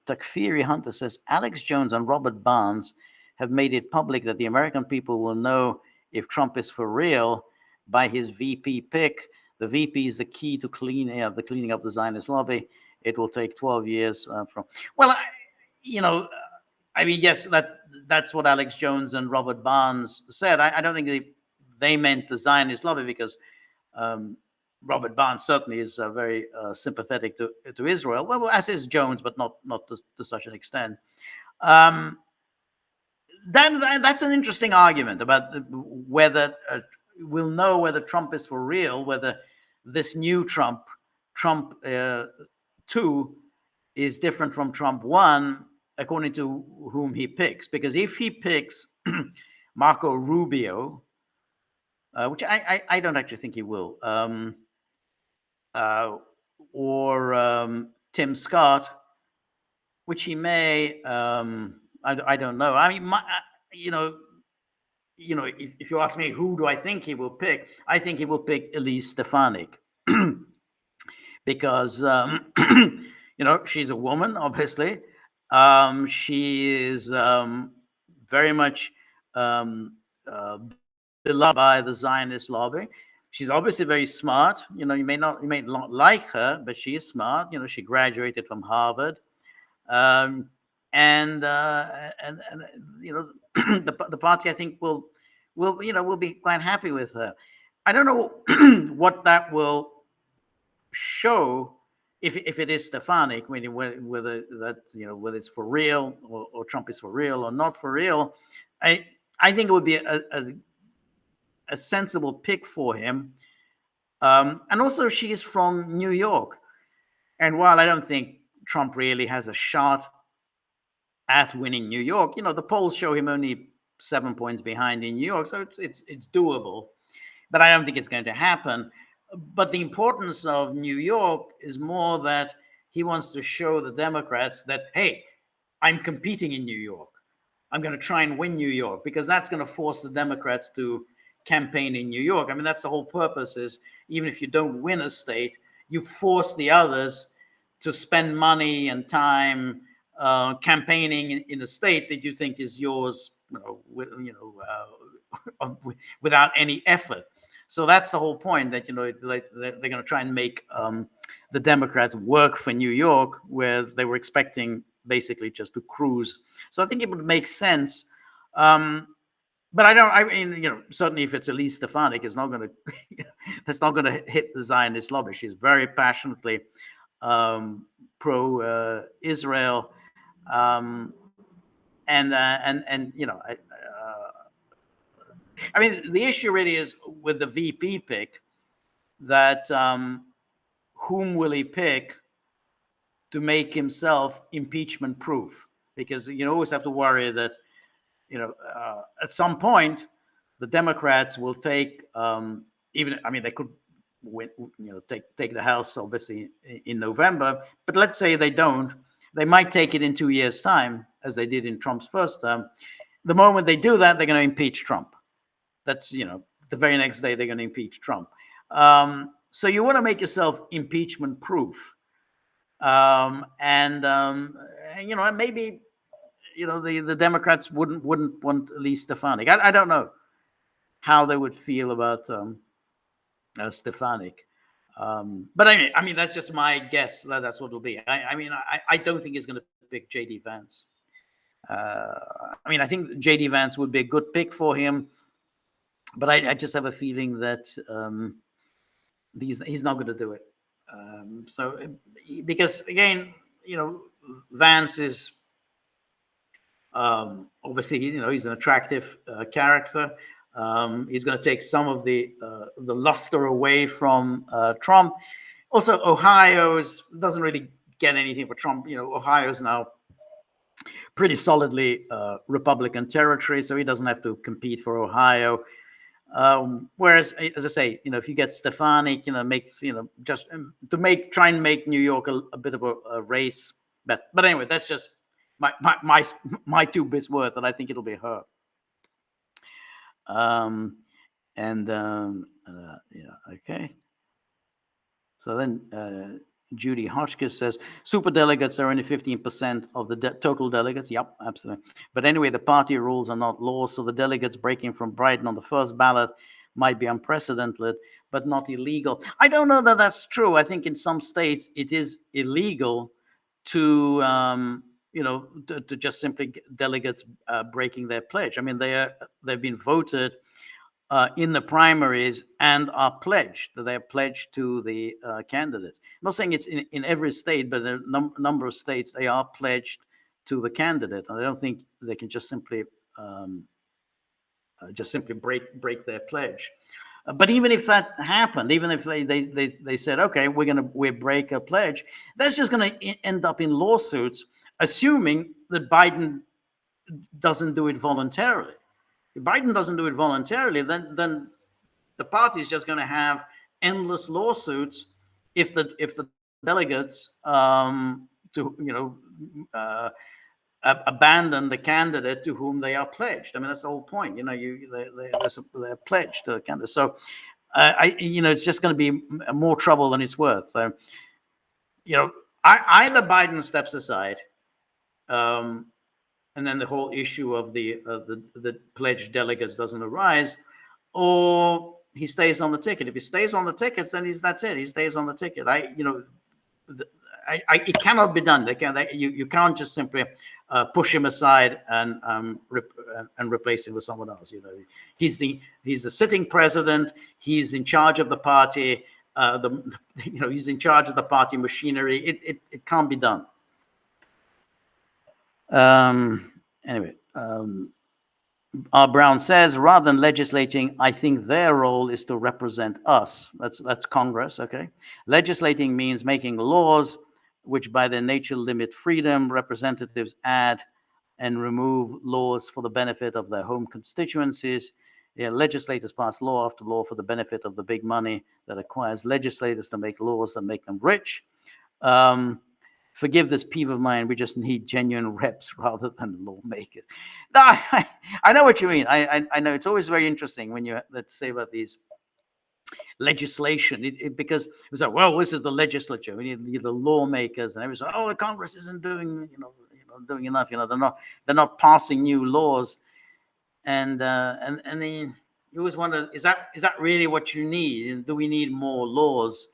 S1: Takfiri Hunter says, Alex Jones and Robert Barnes have made it public that the American people will know if Trump is for real by his VP pick. The VP is the key to cleaning up the Zionist lobby. It will take 12 years from. Well, yes, that's what Alex Jones and Robert Barnes said. I don't think they meant the Zionist lobby, because Robert Barnes certainly is very sympathetic to Israel. Well, as is Jones, but not to such an extent. That's an interesting argument about whether we'll know whether Trump is for real, whether this new Trump 2, is different from Trump 1, according to whom he picks. Because if he picks Marco Rubio, which I don't actually think he will, or Tim Scott, which he may, I don't know. I mean, if you ask me who do I think he will pick, I think he will pick Elise Stefanik. because she's a woman, obviously. She is very much beloved by the Zionist lobby. She's obviously very smart. You may not like her, but she is smart. She graduated from Harvard, um, and the party, I think, will be quite happy with her. I don't know what that will show, if it is Stefanik, whether it's for real, or Trump is for real or not for real. I think it would be a sensible pick for him. And also, she is from New York, and while I don't think Trump really has a shot at winning New York, the polls show him only 7 points behind in New York, so it's doable. But I don't think it's going to happen. But the importance of New York is more that he wants to show the Democrats that, hey, I'm competing in New York. I'm going to try and win New York, because that's going to force the Democrats to campaign in New York. I mean, that's the whole purpose, is even if you don't win a state, you force the others to spend money and time campaigning in a state that you think is yours, without any effort. So that's the whole point, that they're going to try and make the Democrats work for New York, where they were expecting basically just to cruise. So I think it would make sense. But I mean, certainly if it's Elise Stefanik, it's not going to that's not going to hit the Zionist lobby. She's very passionately pro Israel, and I mean, the issue really is with the VP pick, that whom will he pick to make himself impeachment proof? Because you always have to worry that at some point the Democrats will take they could win, take the House obviously in November, but let's say they don't. They might take it in 2 years' time, as they did in Trump's first term. The moment they do that, they're going to impeach Trump. That's, the very next day they're going to impeach Trump. So you want to make yourself impeachment proof. And maybe, the Democrats wouldn't want Elise Stefanik. I don't know how they would feel about Stefanik. But I mean, that's just my guess. That's what it'll be. I don't think he's going to pick J.D. Vance. I mean, I think J.D. Vance would be a good pick for him, but I just have a feeling that he's not going to do it. Because again, Vance is obviously, he's an attractive character. He's going to take some of the luster away from Trump. Also, Ohio doesn't really get anything for Trump. Ohio's now pretty solidly Republican territory, so he doesn't have to compete for Ohio. Whereas, as I say, if you get Stefanik, just to try and make New York a bit of a race bet. But anyway, that's just my 2 bits worth, and I think it'll be her. Okay. So then Judy Hotchkiss says, super delegates are only 15% of the total delegates. Yep, absolutely. But anyway, the party rules are not law, so the delegates breaking from Brighton on the first ballot might be unprecedented, but not illegal. I don't know that that's true. I think in some states it is illegal to just simply delegates breaking their pledge. I mean, they've been voted in the primaries and are pledged. They are pledged to the candidates. I'm not saying it's in every state, but in a number of states they are pledged to the candidate. And I don't think they can just simply break their pledge. But even if that happened, even if they said, okay, we break a pledge, that's just going to end up in lawsuits, assuming that Biden doesn't do it voluntarily. If Biden doesn't do it voluntarily, then the party is just going to have endless lawsuits if the delegates abandon the candidate to whom they are pledged. I mean, that's the whole point. They're pledged to the candidate. So, it's just going to be more trouble than it's worth. either Biden steps aside, and then the whole issue of the pledged delegates doesn't arise, or he stays on the ticket. If he stays on the tickets, then that's it. He stays on the ticket. It cannot be done. You can't just simply push him aside and replace him with someone else. He's the sitting president. He's in charge of the party. He's in charge of the party machinery. It can't be done. Anyway, R. Brown says, rather than legislating, I think their role is to represent us. That's Congress, okay? Legislating means making laws which by their nature limit freedom. Representatives add and remove laws for the benefit of their home constituencies. Legislators pass law after law for the benefit of the big money that acquires legislators to make laws that make them rich. Forgive this peeve of mine. We just need genuine reps rather than lawmakers. No, I know what you mean. I know it's always very interesting when let's say about these legislation, because it was like, well, this is the legislature. We need the lawmakers, and everyone's like, oh, the Congress isn't doing doing enough. They're not passing new laws, and then you always wonder, is that really what you need? Do we need more laws,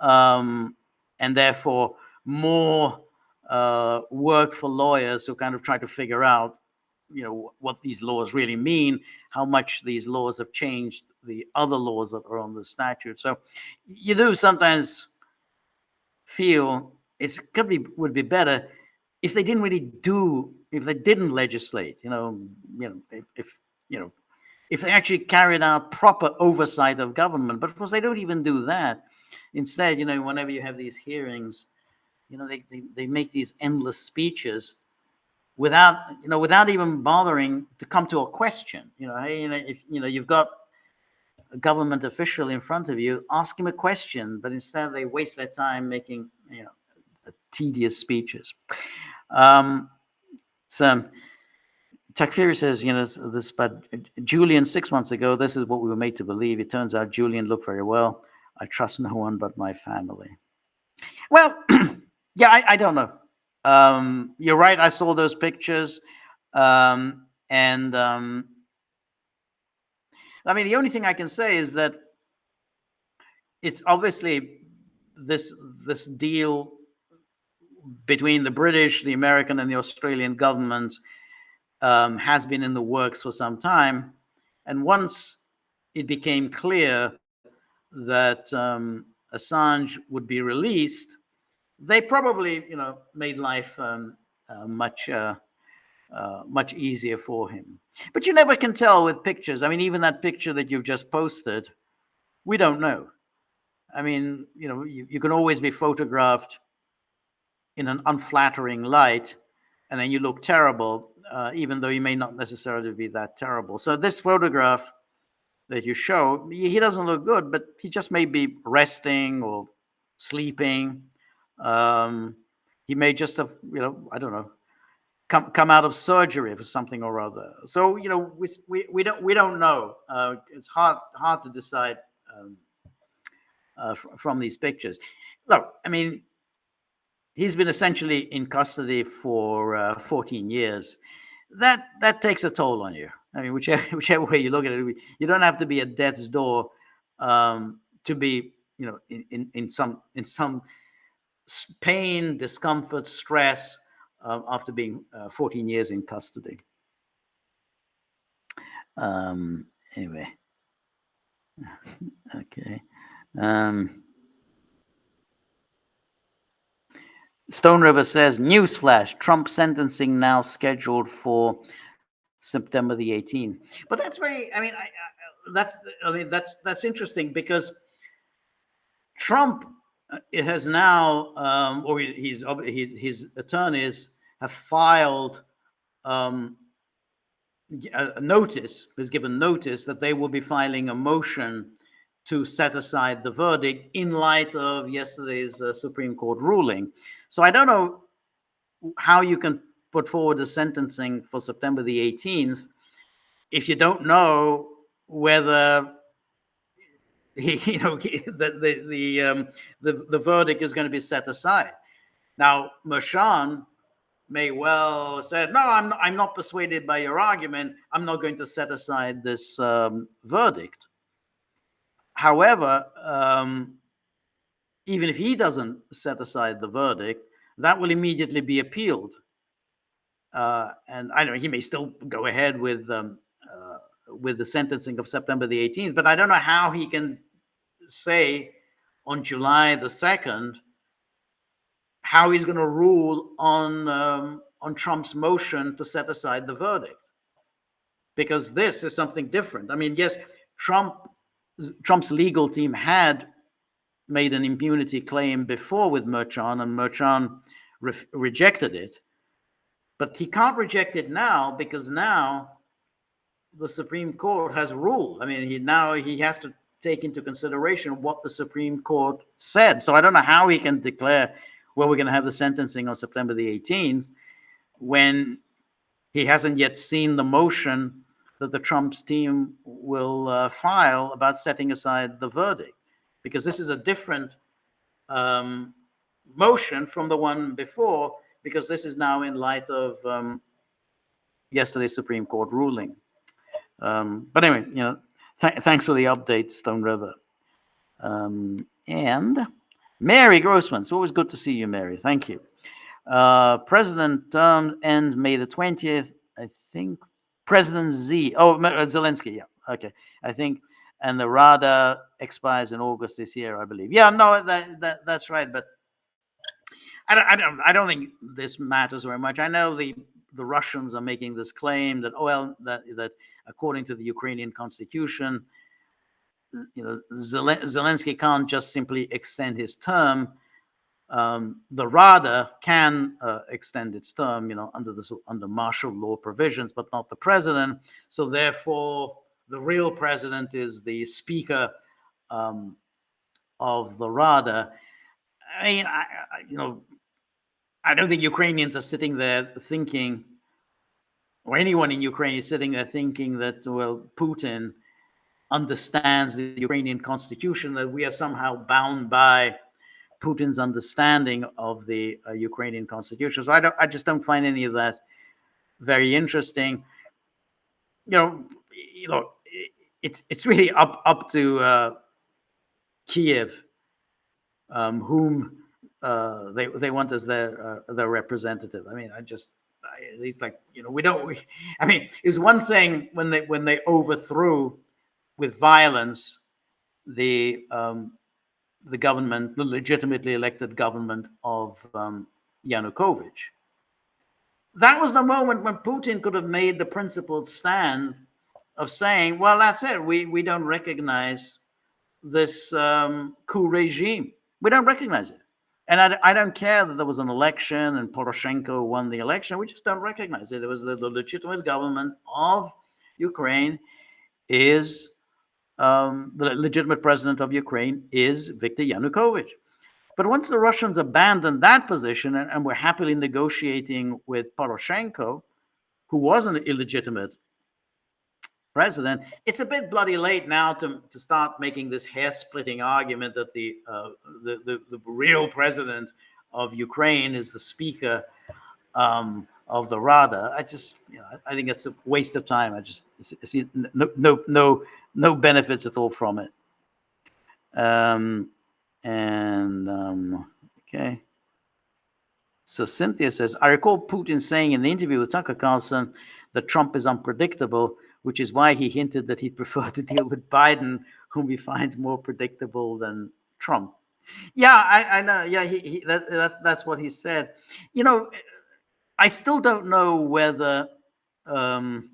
S1: and therefore more work for lawyers who kind of try to figure out, what these laws really mean, how much these laws have changed the other laws that are on the statute. So you do sometimes feel would be better if they didn't legislate, if they actually carried out proper oversight of government. But of course they don't even do that. Instead, whenever you have these hearings, they make these endless speeches without even bothering to come to a question. If you've got a government official in front of you, ask him a question, but instead they waste their time making tedious speeches. So Takfiri says, this, but Julian 6 months ago, this is what we were made to believe. It turns out Julian looked very well. I trust no one but my family. Well, yeah, I don't know. You're right. I saw those pictures. I mean, the only thing I can say is that it's obviously this deal between the British, the American, and the Australian governments has been in the works for some time. And once it became clear that Assange would be released, they probably, made life much easier for him. But you never can tell with pictures. I mean, even that picture that you've just posted, we don't know. I mean, you can always be photographed in an unflattering light, and then you look terrible, even though you may not necessarily be that terrible. So this photograph that you show, he doesn't look good, but he just may be resting or sleeping. He may just have, I don't know, come out of surgery for something or other. So we don't know. It's hard to decide from these pictures. Look, I mean, he's been essentially in custody for 14 years. That takes a toll on you. I mean, whichever way you look at it, you don't have to be at death's door to be, in some pain, discomfort, stress after being 14 years in custody. Anyway, okay. Stone River says, newsflash, Trump sentencing now scheduled for September the 18th. But that's very, I mean, that's interesting, because Trump has now, or his attorneys have filed a notice, has given notice that they will be filing a motion to set aside the verdict in light of yesterday's Supreme Court ruling. So I don't know how you can put forward a sentencing for September the 18th if you don't know whether the verdict is going to be set aside. Now, Merchan may well say, no, I'm not persuaded by your argument. I'm not going to set aside this verdict. However, even if he doesn't set aside the verdict, that will immediately be appealed. And I know he may still go ahead with the sentencing of September the 18th, but I don't know how he can say on July the 2nd how he's going to rule on Trump's motion to set aside the verdict, because this is something different. I mean, yes, Trump's legal team had made an impunity claim before with Merchan, and Merchan rejected it. But he can't reject it now, because now the Supreme Court has ruled. I mean, he has to take into consideration what the Supreme Court said. So I don't know how he can declare, well, we're going to have the sentencing on September the 18th, when he hasn't yet seen the motion that the Trump's team will file about setting aside the verdict, because this is a different motion from the one before, because this is now in light of yesterday's Supreme Court ruling. But anyway, thanks for the update, Stone River. And Mary Grossman, it's always good to see you, Mary. Thank you. President term ends May the 20th, I think. President Zelensky, yeah, okay, I think. And the Rada expires in August this year, I believe. Yeah, no, that's right. But I don't think this matters very much. I know the Russians are making this claim that, that according to the Ukrainian constitution, Zelensky can't just simply extend his term. The Rada can extend its term, under martial law provisions, but not the president. So therefore, the real president is the speaker of the Rada. I mean, I don't think Ukrainians are sitting there thinking, or anyone in Ukraine is sitting there thinking that, well, Putin understands the Ukrainian constitution, that we are somehow bound by Putin's understanding of the Ukrainian constitution. So I just don't find any of that very interesting. It's really up to Kyiv, whom they want as their representative. I mean, it's like, it was one thing when they overthrew with violence the government, the legitimately elected government of Yanukovych. That was the moment when Putin could have made the principled stand of saying, well, that's it. We don't recognize this coup regime. We don't recognize it. And I don't care that there was an election and Poroshenko won the election. We just don't recognize it. It was the legitimate government of Ukraine is, the legitimate president of Ukraine is Viktor Yanukovych. But once the Russians abandoned that position and were happily negotiating with Poroshenko, who was an illegitimate president, it's a bit bloody late now to start making this hair-splitting argument that the real president of Ukraine is the speaker of the Rada. I think it's a waste of time. I just see no benefits at all from it. Okay. So Cynthia says, I recall Putin saying in the interview with Tucker Carlson that Trump is unpredictable, which is why he hinted that he'd prefer to deal with Biden, whom he finds more predictable than Trump. Yeah, I know. Yeah, that's what he said. I still don't know whether Putin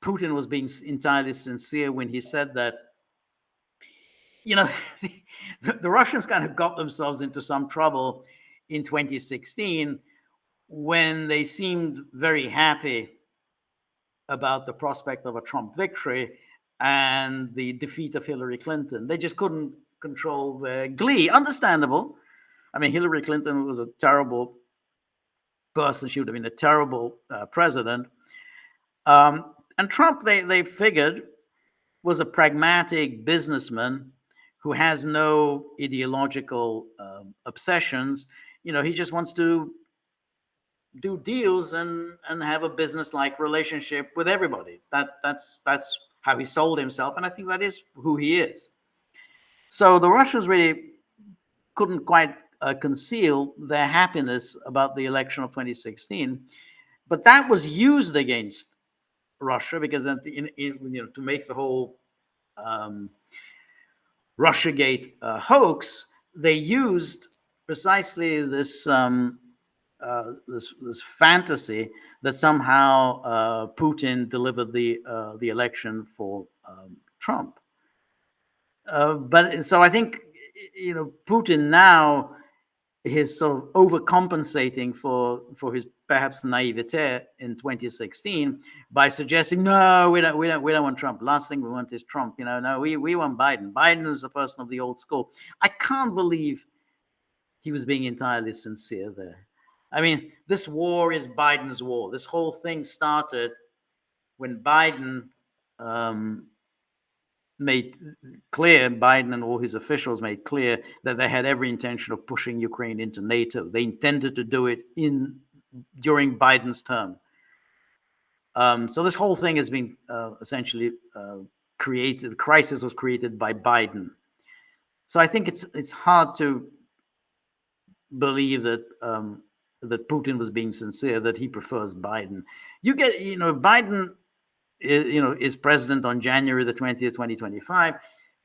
S1: was being entirely sincere when he said that. The Russians kind of got themselves into some trouble in 2016 when they seemed very happy about the prospect of a Trump victory and the defeat of Hillary Clinton. They just couldn't control their glee. Understandable. I mean, Hillary Clinton was a terrible person. She would have been a terrible president. And Trump, they figured, was a pragmatic businessman who has no ideological obsessions. He just wants to do deals and have a business like relationship with everybody. That's how he sold himself, and I think that is who he is. So the Russians really couldn't quite conceal their happiness about the election of 2016, but that was used against Russia because to make the whole Russiagate hoax, they used precisely this fantasy that somehow Putin delivered the election for Trump. But so I think Putin now is sort of overcompensating for his perhaps naivete in 2016 by suggesting no, we don't want Trump. Last thing we want is Trump. No, we want Biden. Biden is a person of the old school. I can't believe he was being entirely sincere there. I mean, this war is Biden's war. This whole thing started when Biden Biden and all his officials made clear that they had every intention of pushing Ukraine into NATO. They intended to do it during Biden's term. So this whole thing has been essentially created. The crisis was created by Biden. So I think it's hard to believe that that Putin was being sincere, that he prefers Biden. Biden is president on January the 20th, 2025.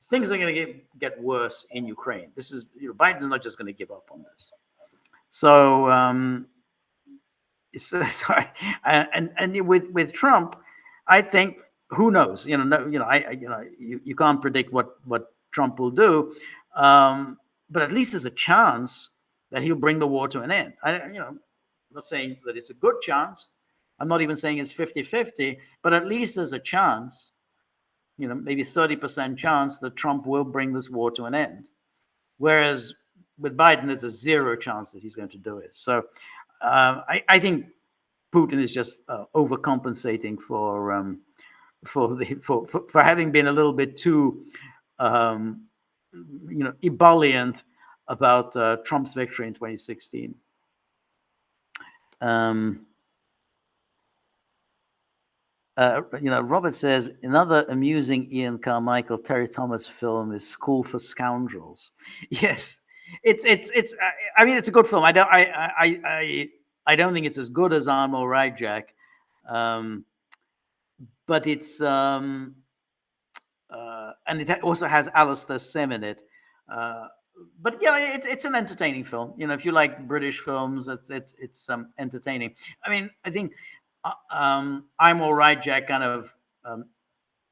S1: Things are going to get worse in Ukraine. This is Biden's not just going to give up on this. So sorry, and with Trump, I think who knows? You can't predict what Trump will do, but at least there's a chance that he'll bring the war to an end. I'm not saying that it's a good chance. I'm not even saying it's 50-50, but at least there's a chance, maybe 30% chance that Trump will bring this war to an end. Whereas with Biden, there's a 0 chance that he's going to do it. So I think Putin is just overcompensating for having been a little bit too, ebullient about Trump's victory in 2016. Robert says another amusing Ian Carmichael Terry Thomas film is School for Scoundrels. Yes, it's I mean it's a good film. I don't think it's as good as I'm All Right, Jack, but it's and it also has Alistair Sim in it. But yeah, it's an entertaining film. If you like British films, it's entertaining. I mean, I think I'm All Right, Jack kind of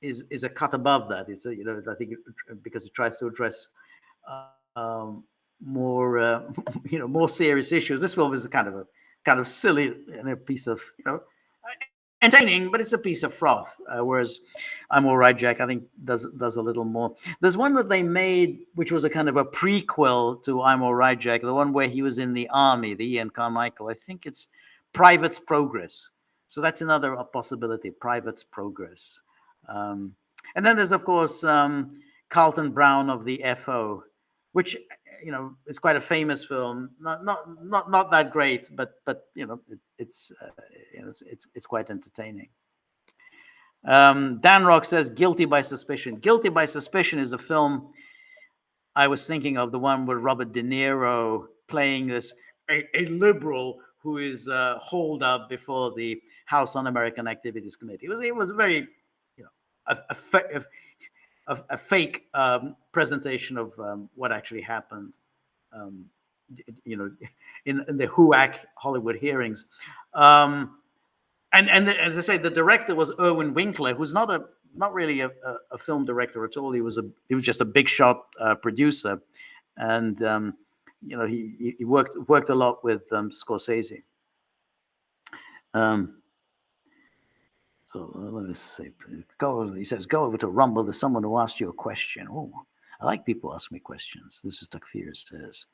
S1: is a cut above that. It's I think because it tries to address more more serious issues. This film is a kind of silly piece of entertaining, but it's a piece of froth. Whereas I'm All Right, Jack, I think does a little more. There's one that they made, which was a kind of a prequel to I'm All Right, Jack, the one where he was in the army, the Ian Carmichael. I think it's Private's Progress. So that's another possibility, Private's Progress. And then there's, of course, Carlton Brown of the FO, which is quite a famous film. Not that great, but it's quite entertaining. Dan Rock says Guilty by Suspicion. Guilty by Suspicion is a film I was thinking of, the one with Robert De Niro playing a liberal who is hauled up before the House Un-American Activities Committee. It was very, a fake presentation of what actually happened, in the HUAC Hollywood hearings. And as I say, the director was Irwin Winkler, who's not really a film director at all. He was just a big shot producer, and he worked a lot with Scorsese. So let me see. He says, go over to Rumble. There's someone who asked you a question. Oh, I like people who ask me questions. This is Takfir says.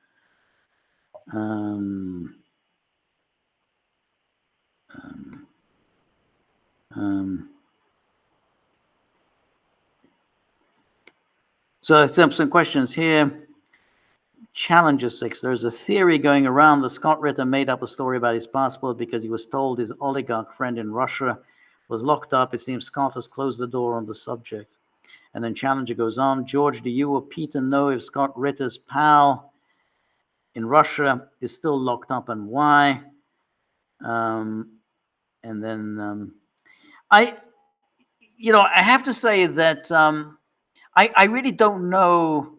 S1: So some questions here. Challenger 6. There's a theory going around that Scott Ritter made up a story about his passport because he was told his oligarch friend in Russia was locked up. It seems Scott has closed the door on the subject. And then Challenger goes on. George, do you or Peter know if Scott Ritter's pal in Russia is still locked up and why? And then I have to say that I really don't know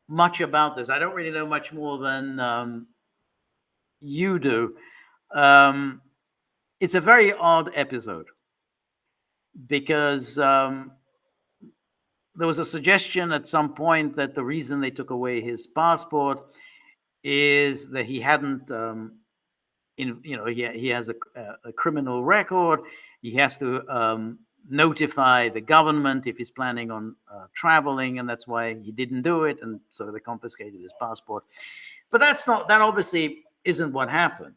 S1: much about this. I don't really know much more than you do. It's a very odd episode because there was a suggestion at some point that the reason they took away his passport is that he hadn't, he has a criminal record. He has to notify the government if he's planning on traveling, and that's why he didn't do it, and so they confiscated his passport. But that obviously isn't what happened,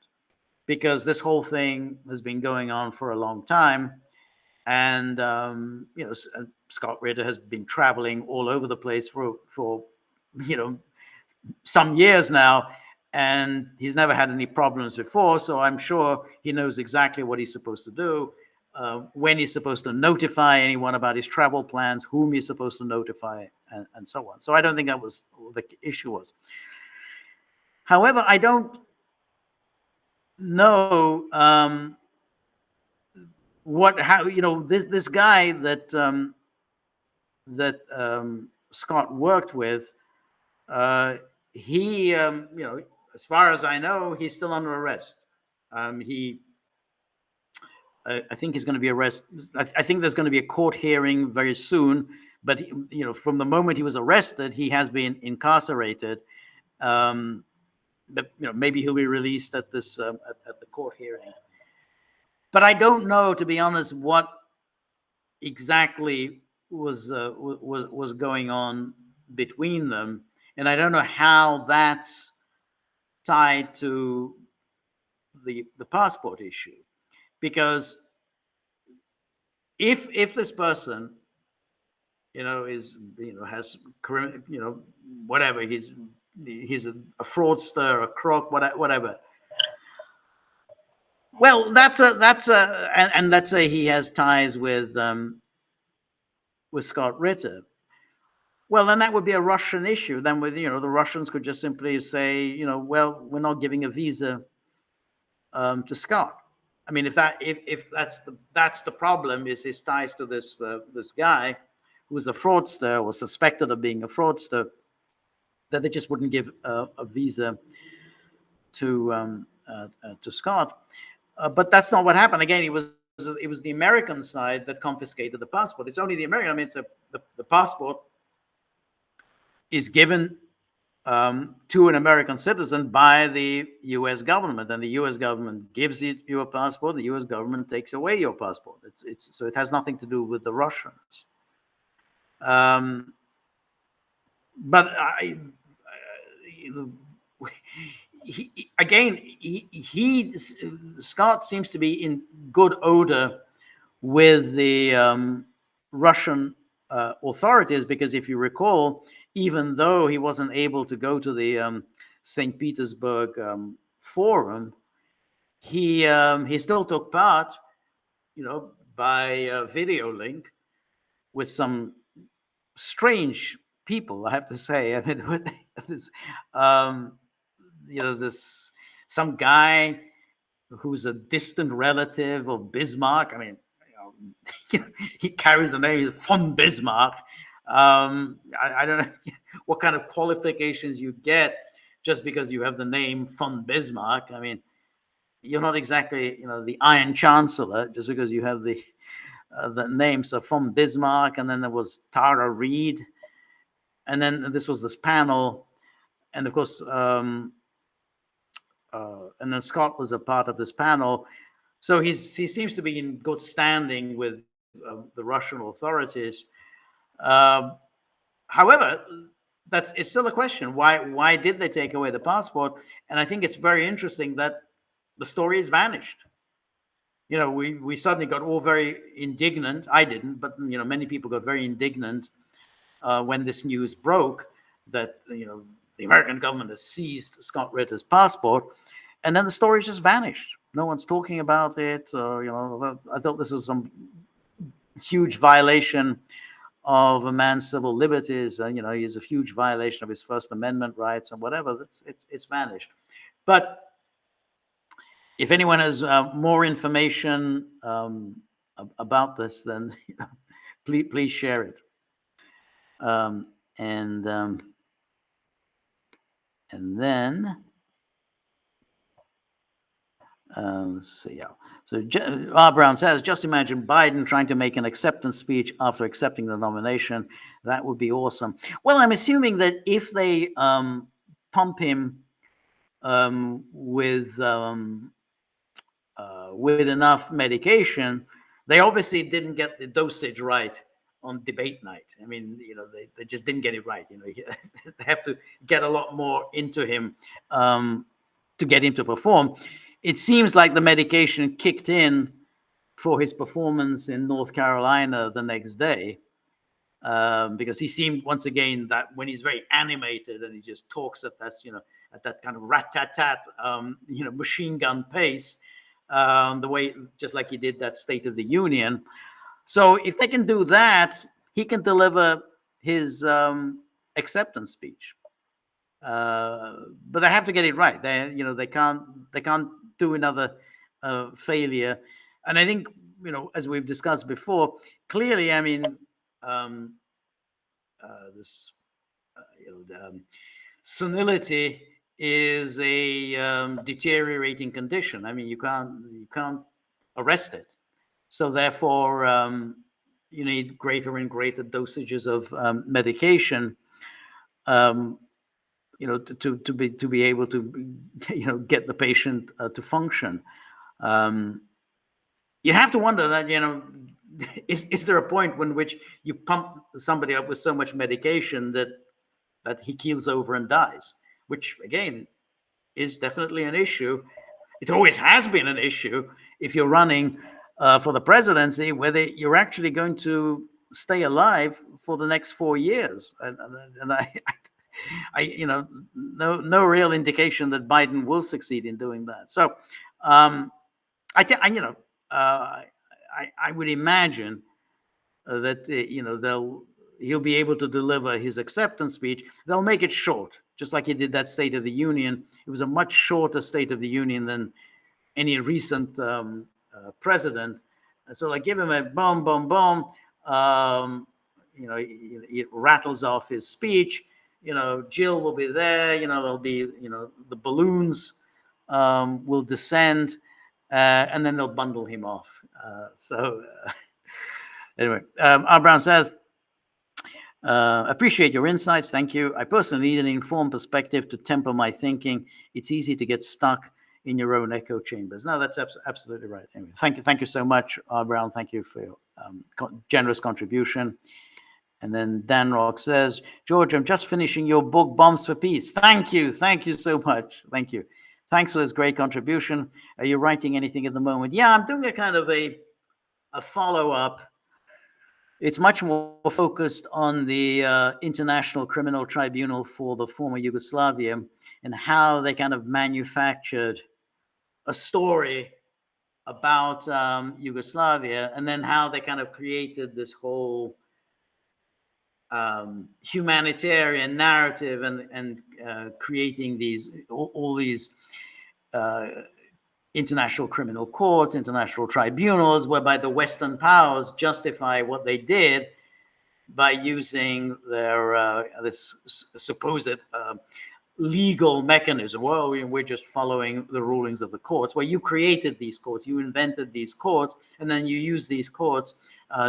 S1: because this whole thing has been going on for a long time, and Scott Ritter has been traveling all over the place for some years now, and he's never had any problems before. So I'm sure he knows exactly what he's supposed to do, when he's supposed to notify anyone about his travel plans, whom he's supposed to notify, and so on. So I don't think that was what the issue was. However, I don't know this guy that Scott worked with. He as far as I know, he's still under arrest. I think he's going to be arrested. I think there's going to be a court hearing very soon. But from the moment he was arrested, he has been incarcerated. But maybe he'll be released at this at the court hearing. But I don't know, to be honest, what exactly was going on between them, and I don't know how that's tied to the passport issue, because if this person is has whatever, he's a fraudster, a crook, whatever. Well, that's and let's say he has ties with Scott Ritter. Well, then that would be a Russian issue. Then the Russians could just simply say, well, we're not giving a visa to Scott. I mean, if that's the problem, is his ties to this guy who's a fraudster or suspected of being a fraudster, that they just wouldn't give a visa to Scott. But that's not what happened. Again, it was the American side that confiscated the passport. It's only the American. I mean, the passport is given to an American citizen by the U.S. government, and the U.S. government gives you a passport. The U.S. government takes away your passport. So it has nothing to do with the Russians. But Scott seems to be in good odor with the Russian authorities, because if you recall, even though he wasn't able to go to the St. Petersburg forum, he still took part, by video link with some strange people, I have to say. I mean, this some guy who's a distant relative of Bismarck. I mean, he carries the name von Bismarck. I don't know what kind of qualifications you get just because you have the name von Bismarck. I mean, you're not exactly, the Iron Chancellor just because you have the name. So von Bismarck, and then there was Tara Reid, and then this was this panel, and of course, and then Scott was a part of this panel. So he seems to be in good standing with the Russian authorities. However, it's still a question. Why did they take away the passport? And I think it's very interesting that the story has vanished. We suddenly got all very indignant. I didn't, but many people got very indignant when this news broke that the American government has seized Scott Ritter's passport, and then the story just vanished. No one's talking about it. I thought this was some huge violation of a man's civil liberties. He's a huge violation of his First Amendment rights and whatever. It's vanished. But if anyone has more information about this, then please share it. And then let's see. Yeah. So R. Brown says, just imagine Biden trying to make an acceptance speech after accepting the nomination. That would be awesome. Well, I'm assuming that if they pump him with enough medication, they obviously didn't get the dosage right on debate night. I mean, they just didn't get it right. They have to get a lot more into him to get him to perform. It seems like the medication kicked in for his performance in North Carolina the next day, because he seemed, once again, that when he's very animated and he just talks at that kind of rat-tat-tat, machine gun pace, the way, just like he did that State of the Union. So if they can do that, he can deliver his acceptance speech. But they have to get it right. They can't do another failure. And I think, as we've discussed before, clearly, I mean, this senility is a deteriorating condition. I mean, you can't arrest it. So therefore, you need greater and greater dosages of medication, to be able to, get the patient to function. You have to wonder that, is there a point in which you pump somebody up with so much medication that he keels over and dies, which again is definitely an issue. It always has been an issue if you're running for the presidency, whether you're actually going to stay alive for the next 4 years. And no real indication that Biden will succeed in doing that. So I would imagine that he'll be able to deliver his acceptance speech. They'll make it short, just like he did that State of the Union. It was a much shorter State of the Union than any recent president. So like give him a boom, boom, boom. It rattles off his speech. Jill will be there. There'll be, the balloons will descend, and then they'll bundle him off. Anyway, R. Brown says, appreciate your insights. Thank you. I personally need an informed perspective to temper my thinking. It's easy to get stuck in your own echo chambers. No, that's absolutely right. Anyway, thank you so much, R. Brown. Thank you for your generous contribution. And then Dan Rock says, George, I'm just finishing your book, Bombs for Peace. Thank you so much. Thank you. Thanks for this great contribution. Are you writing anything at the moment? Yeah, I'm doing a kind of a follow-up. It's much more focused on the International Criminal Tribunal for the former Yugoslavia and how they kind of manufactured a story about Yugoslavia, and then how they kind of created this whole humanitarian narrative and creating all these international criminal courts, international tribunals, whereby the Western powers justify what they did by using their this supposed legal mechanism. Well, we're just following the rulings of the courts. Well, you created these courts, you invented these courts, and then you use these courts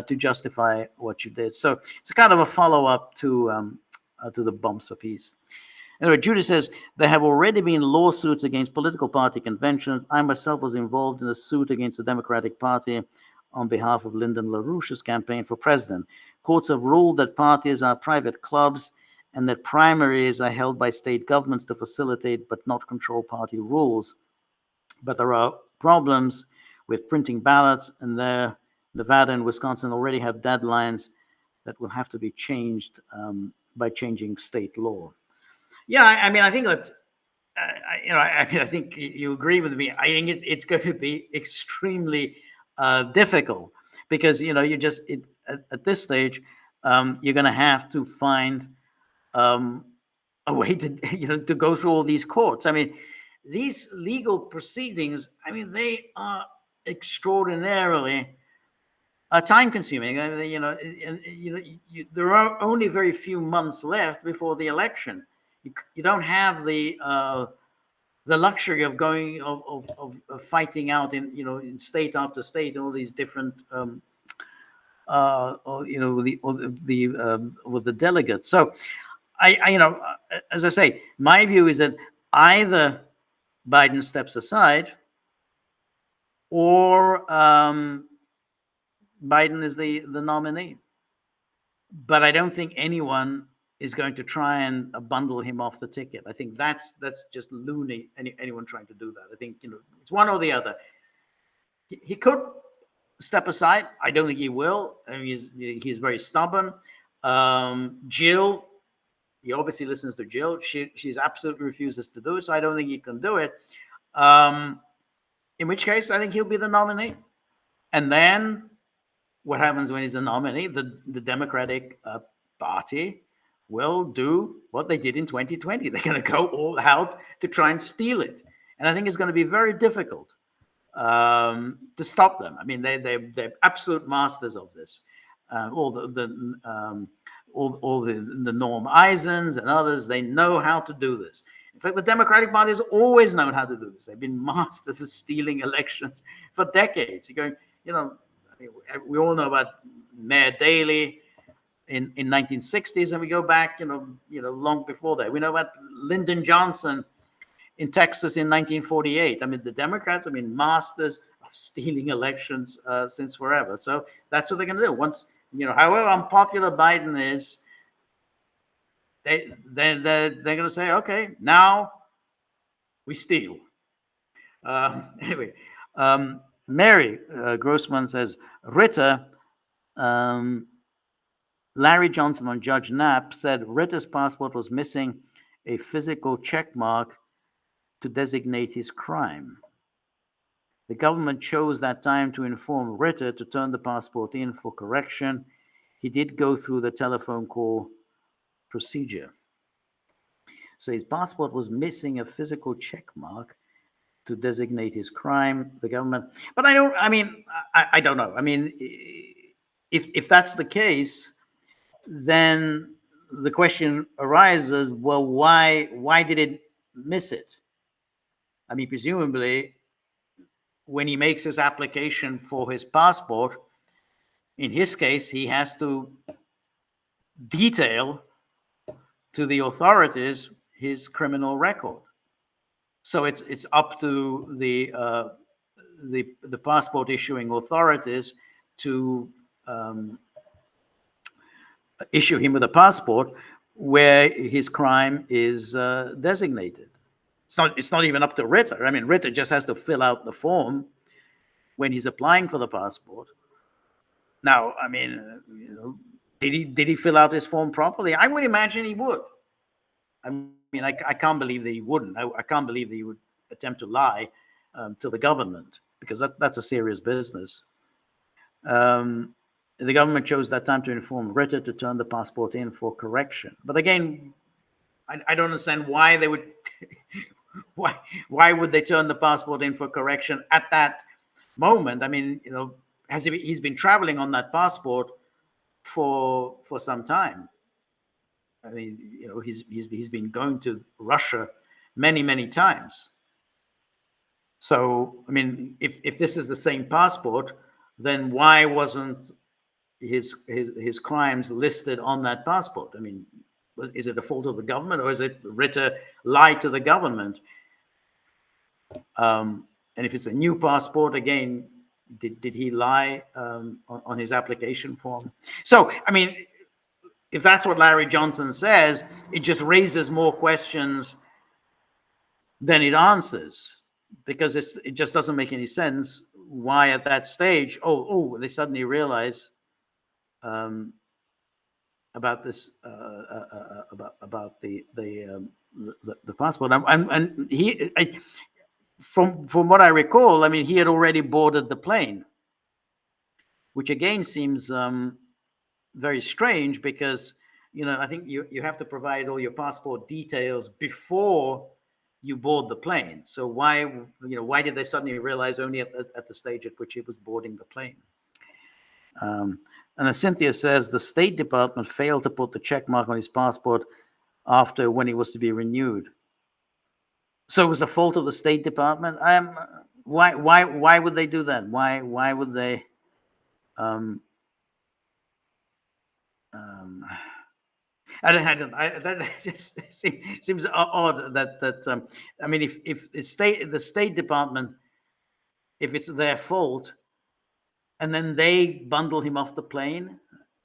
S1: to justify what you did. So it's a kind of a follow-up to the Bombs for Peace. Anyway, Judy says, there have already been lawsuits against political party conventions. I myself was involved in a suit against the Democratic Party on behalf of Lyndon LaRouche's campaign for president. Courts have ruled that parties are private clubs and that primaries are held by state governments to facilitate but not control party rules. But there are problems with printing ballots, and there, Nevada and Wisconsin already have deadlines that will have to be changed by changing state law. Yeah, I mean, I think that I think you agree with me. I think it's going to be extremely difficult because at this stage you're going to have to find a way to to go through all these courts. I mean, these legal proceedings. I mean, they are extraordinarily time consuming. There are only very few months left before the election. You don't have the luxury of going of fighting out in state after state, all these different with the delegates. So as I say, my view is that either Biden steps aside or Biden is the nominee. But I don't think anyone is going to try and bundle him off the ticket. I think that's just loony. Anyone trying to do that. I think it's one or the other. He could step aside. I don't think he will. I mean, he's very stubborn. Jill, he obviously listens to Jill. She's absolutely refuses to do it. So I don't think he can do it. In which case, I think he'll be the nominee. And then what happens when he's a nominee? The Democratic Party will do what they did in 2020. They're going to go all out to try and steal it. And I think it's going to be very difficult to stop them. I mean, they're absolute masters of this. All the Norm Eisens and others, they know how to do this. In fact, the Democratic Party has always known how to do this. They've been masters of stealing elections for decades. You're going, we all know about Mayor Daley in 1960s, and we go back, long before that. We know about Lyndon Johnson in Texas in 1948. I mean, the Democrats, masters of stealing elections since forever. So that's what they're going to do. Once, however unpopular Biden is, they're going to say, okay, now we steal. Anyway. Mary Grossman says, Ritter, Larry Johnson on Judge Knapp said Ritter's passport was missing a physical check mark to designate his crime. The government chose that time to inform Ritter to turn the passport in for correction. He did go through the telephone call procedure. So his passport was missing a physical check mark to designate his crime, the government. But I don't know. I mean, if that's the case, then the question arises, well, why did it miss it? I mean, presumably, when he makes his application for his passport, in his case, he has to detail to the authorities his criminal record. So it's up to the passport issuing authorities to issue him with a passport where his crime is designated. It's not even up to Ritter. I mean, Ritter just has to fill out the form when he's applying for the passport. Now, I mean, did he fill out his form properly? I would imagine he would. I mean, I can't believe that he wouldn't. I can't believe that he would attempt to lie to the government, because that's a serious business. The government chose that time to inform Ritter to turn the passport in for correction. But again, I don't understand why they would. Why would they turn the passport in for correction at that moment? I mean, he's been traveling on that passport for some time. I mean, he's been going to Russia many times. So, I mean, if this is the same passport, then why wasn't his crimes listed on that passport? I mean, is it the fault of the government, or is it Ritter lied to the government? And if it's a new passport, again, did he lie on his application form? So, I mean, if that's what Larry Johnson says, it just raises more questions than it answers, because it just doesn't make any sense why at that stage, they suddenly realize about this about the passport. And from what I recall, I mean, he had already boarded the plane, which again seems very strange because, I think you have to provide all your passport details before you board the plane. So why did they suddenly realize only at the stage at which he was boarding the plane? And as Cynthia says, the State Department failed to put the check mark on his passport after when he was to be renewed. So it was the fault of the State Department. Why would they do that? Why would they? That just seems odd. I mean, if the State Department, if it's their fault, and then they bundle him off the plane,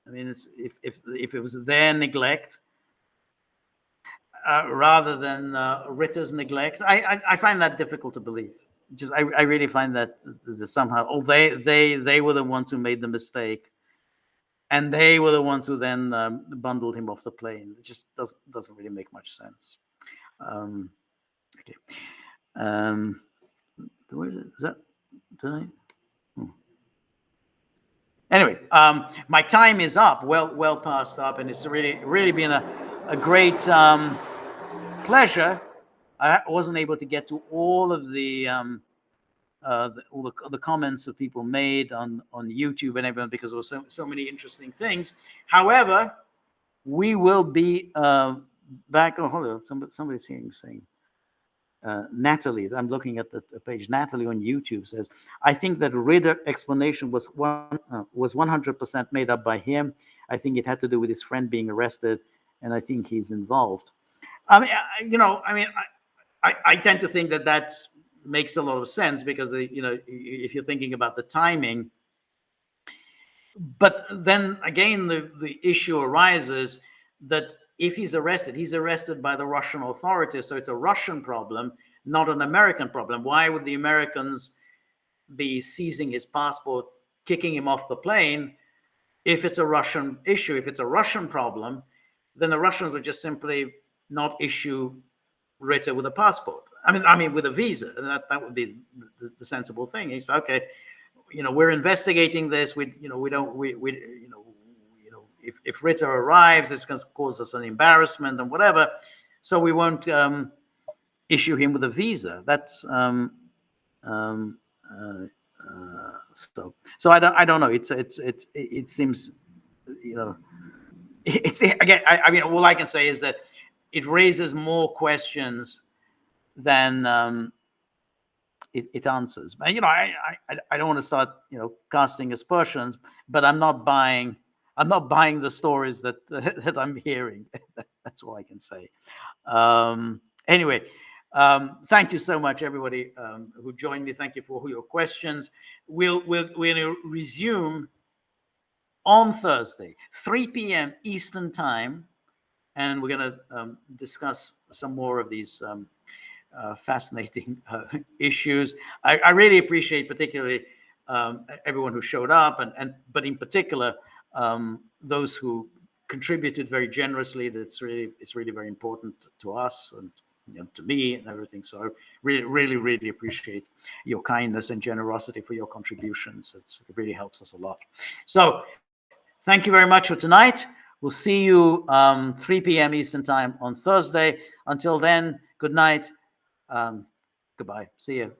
S1: I mean, if it was their neglect rather than Ritter's neglect, I find that difficult to believe. I really find that somehow, they were the ones who made the mistake. And they were the ones who then bundled him off the plane. It just doesn't really make much sense. Okay. Is that? Did I? Anyway, my time is up. Well past up, and it's really been a great pleasure. I wasn't able to get to all of all the comments that people made on YouTube and everything because there were so many interesting things. However, we will be back. Oh, hold on. Somebody's saying Natalie. I'm looking at the page. Natalie on YouTube says, "I think that Ritter explanation was 100% made up by him. I think it had to do with his friend being arrested, and I think he's involved." I mean, I tend to think that that's makes a lot of sense because if you're thinking about the timing, but then again the issue arises that if he's arrested by the Russian authorities, so it's a Russian problem, not an American problem. Why would the Americans be seizing his passport, kicking him off the plane if it's a Russian issue? If it's a Russian problem, then the Russians would just simply not issue Ritter with a passport. I mean, with a visa, and that would be the sensible thing. It's okay. We're investigating this. If Ritter arrives, it's going to cause us an embarrassment and whatever. So we won't issue him with a visa. That's so I don't know. It seems it's again. I mean, all I can say is that it raises more questions than it answers. But I don't want to start casting aspersions, but I'm not buying the stories that that I'm hearing. That's all I can say. Anyway, thank you so much, everybody who joined me. Thank you for all your questions. We'll resume on Thursday, 3 p.m. Eastern time, and we're going to discuss some more of these fascinating issues. I really appreciate particularly everyone who showed up, but in particular those who contributed very generously. It's really very important to us and to me and everything. So I really appreciate your kindness and generosity for your contributions. It really helps us a lot. So thank you very much for tonight. We'll see you 3 p.m. Eastern time on Thursday. Until then, good night. Goodbye. See you.